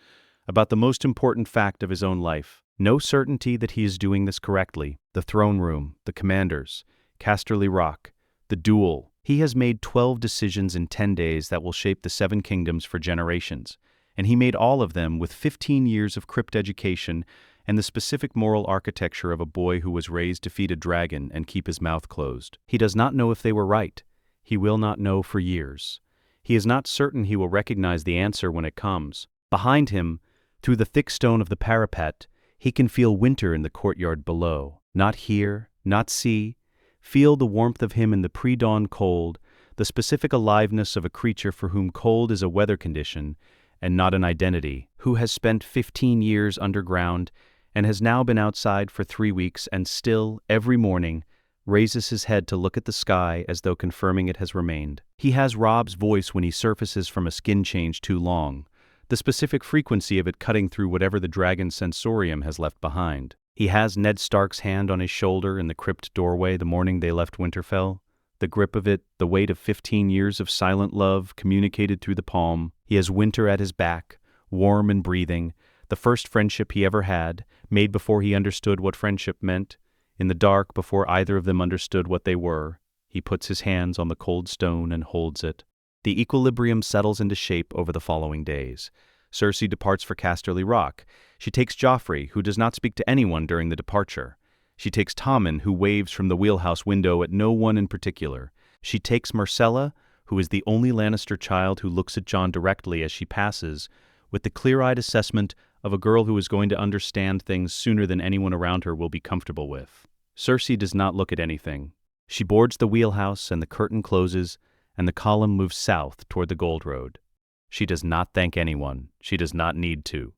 about the most important fact of his own life. No certainty that he is doing this correctly. The throne room, the commanders, Casterly Rock, the duel. He has made 12 decisions in 10 days that will shape the 7 kingdoms for generations, and he made all of them with 15 years of crypt education and the specific moral architecture of a boy who was raised to feed a dragon and keep his mouth closed. He does not know if they were right. He will not know for years. He is not certain he will recognize the answer when it comes. Behind him, through the thick stone of the parapet, he can feel winter in the courtyard below. Not hear, not see. Feel the warmth of him in the pre-dawn cold, the specific aliveness of a creature for whom cold is a weather condition and not an identity, who has spent 15 years underground and has now been outside for 3 weeks and still, every morning, raises his head to look at the sky as though confirming it has remained. He has Robb's voice when he surfaces from a skin change too long, the specific frequency of it cutting through whatever the dragon's sensorium has left behind. He has Ned Stark's hand on his shoulder in the crypt doorway the morning they left Winterfell. The grip of it, the weight of 15 years of silent love communicated through the palm. He has winter at his back, warm and breathing, the first friendship he ever had, made before he understood what friendship meant, in the dark before either of them understood what they were. He puts his hands on the cold stone and holds it. The equilibrium settles into shape over the following days. Cersei departs for Casterly Rock. She takes Joffrey, who does not speak to anyone during the departure. She takes Tommen, who waves from the wheelhouse window at no one in particular. She takes Myrcella, who is the only Lannister child who looks at Jon directly as she passes, with the clear-eyed assessment of a girl who is going to understand things sooner than anyone around her will be comfortable with. Cersei does not look at anything. She boards the wheelhouse and the curtain closes, and the column moves south toward the Gold Road. She does not thank anyone. She does not need to.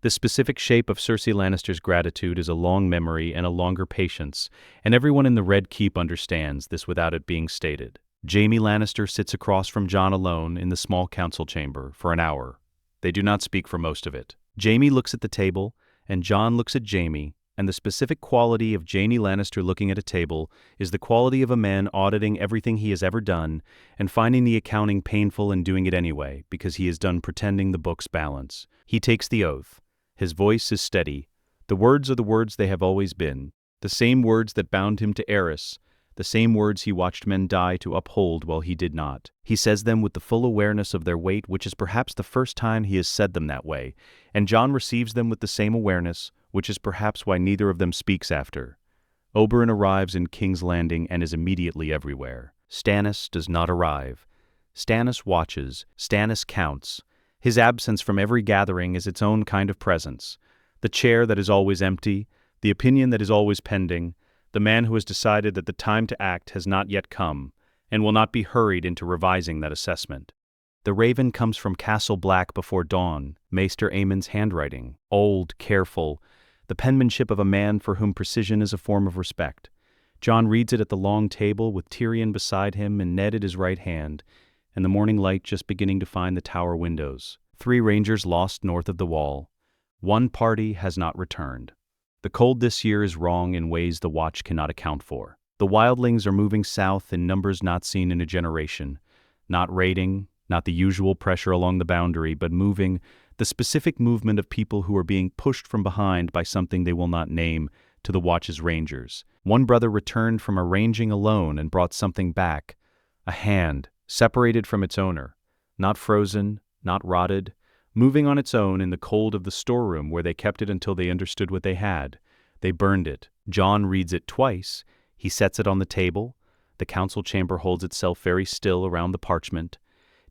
The specific shape of Cersei Lannister's gratitude is a long memory and a longer patience, and everyone in the Red Keep understands this without it being stated. Jaime Lannister sits across from Jon alone in the small council chamber for an hour. They do not speak for most of it. Jaime looks at the table, and Jon looks at Jaime, and the specific quality of Jaime Lannister looking at a table is the quality of a man auditing everything he has ever done and finding the accounting painful and doing it anyway because he is done pretending the books balance. He takes the oath. His voice is steady. The words are the words they have always been, the same words that bound him to Eris, the same words he watched men die to uphold while he did not. He says them with the full awareness of their weight, which is perhaps the first time he has said them that way, and Jon receives them with the same awareness, which is perhaps why neither of them speaks after. Oberyn arrives in King's Landing and is immediately everywhere. Stannis does not arrive. Stannis watches. Stannis counts. His absence from every gathering is its own kind of presence. The chair that is always empty, the opinion that is always pending, the man who has decided that the time to act has not yet come, and will not be hurried into revising that assessment. The raven comes from Castle Black before dawn, Maester Aemon's handwriting, old, careful, the penmanship of a man for whom precision is a form of respect. Jon reads it at the long table with Tyrion beside him and Ned at his right hand, and the morning light just beginning to find the tower windows. 3 rangers lost north of the wall. 1 party has not returned. The cold this year is wrong in ways the watch cannot account for. The wildlings are moving south in numbers not seen in a generation, not raiding, not the usual pressure along the boundary, but moving, the specific movement of people who are being pushed from behind by something they will not name, to the watch's rangers. One brother returned from arranging alone and brought something back, a hand, separated from its owner, not frozen, not rotted, moving on its own in the cold of the storeroom where they kept it until they understood what they had. They burned it. Jon reads it twice. He sets it on the table. The council chamber holds itself very still around the parchment.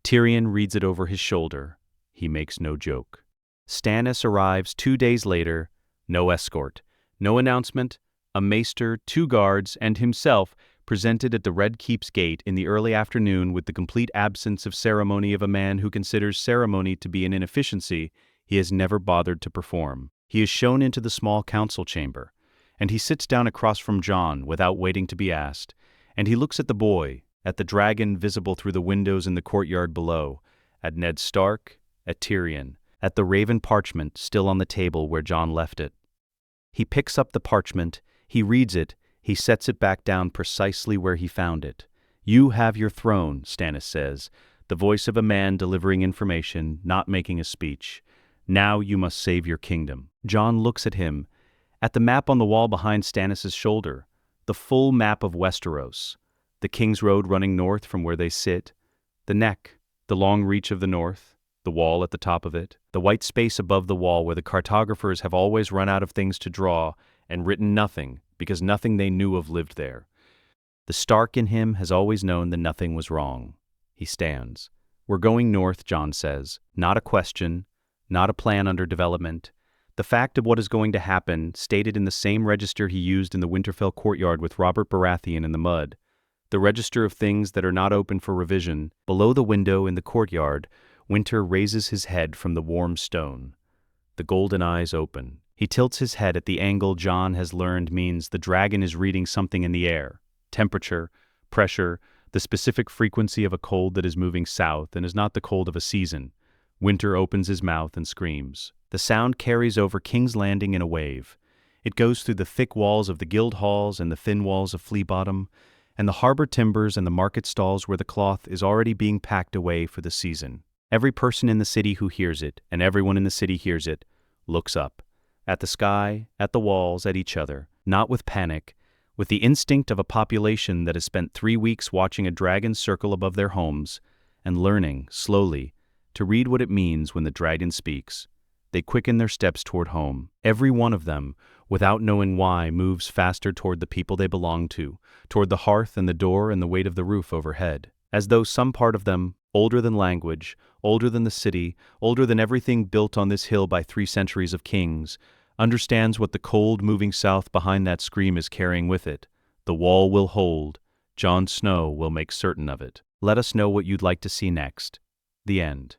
Tyrion reads it over his shoulder. He makes no joke. Stannis arrives 2 days later. No escort, no announcement, a maester, 2 guards, and himself presented at the Red Keep's gate in the early afternoon with the complete absence of ceremony of a man who considers ceremony to be an inefficiency he has never bothered to perform. He is shown into the small council chamber, and he sits down across from Jon without waiting to be asked, and he looks at the boy, at the dragon visible through the windows in the courtyard below, at Ned Stark, at Tyrion, at the raven parchment still on the table where Jon left it. He picks up the parchment, he reads it, he sets it back down precisely where he found it. "You have your throne," Stannis says, the voice of a man delivering information, not making a speech. "Now you must save your kingdom." Jon looks at him, at the map on the wall behind Stannis' shoulder, the full map of Westeros, the King's Road running north from where they sit, the neck, the long reach of the north, the wall at the top of it, the white space above the wall where the cartographers have always run out of things to draw and written nothing because nothing they knew of lived there. The Stark in him has always known that nothing was wrong. He stands. "We're going north," Jon says. Not a question, not a plan under development. The fact of what is going to happen, stated in the same register he used in the Winterfell courtyard with Robert Baratheon in the mud. The register of things that are not open for revision. Below the window in the courtyard, Winter raises his head from the warm stone. The golden eyes open. He tilts his head at the angle Jon has learned means the dragon is reading something in the air. Temperature, pressure, the specific frequency of a cold that is moving south and is not the cold of a season. Winter opens his mouth and screams. The sound carries over King's Landing in a wave. It goes through the thick walls of the guild halls and the thin walls of Flea Bottom, and the harbor timbers and the market stalls where the cloth is already being packed away for the season. Every person in the city who hears it, and everyone in the city hears it, looks up. At the sky, at the walls, at each other, not with panic, with the instinct of a population that has spent 3 weeks watching a dragon circle above their homes and learning, slowly, to read what it means when the dragon speaks. They quicken their steps toward home. Every one of them, without knowing why, moves faster toward the people they belong to, toward the hearth and the door and the weight of the roof overhead, as though some part of them, older than language, older than the city, older than everything built on this hill by 3 centuries of kings, understands what the cold moving south behind that scream is carrying with it. The wall will hold. Jon Snow will make certain of it. Let us know what you'd like to see next. The end.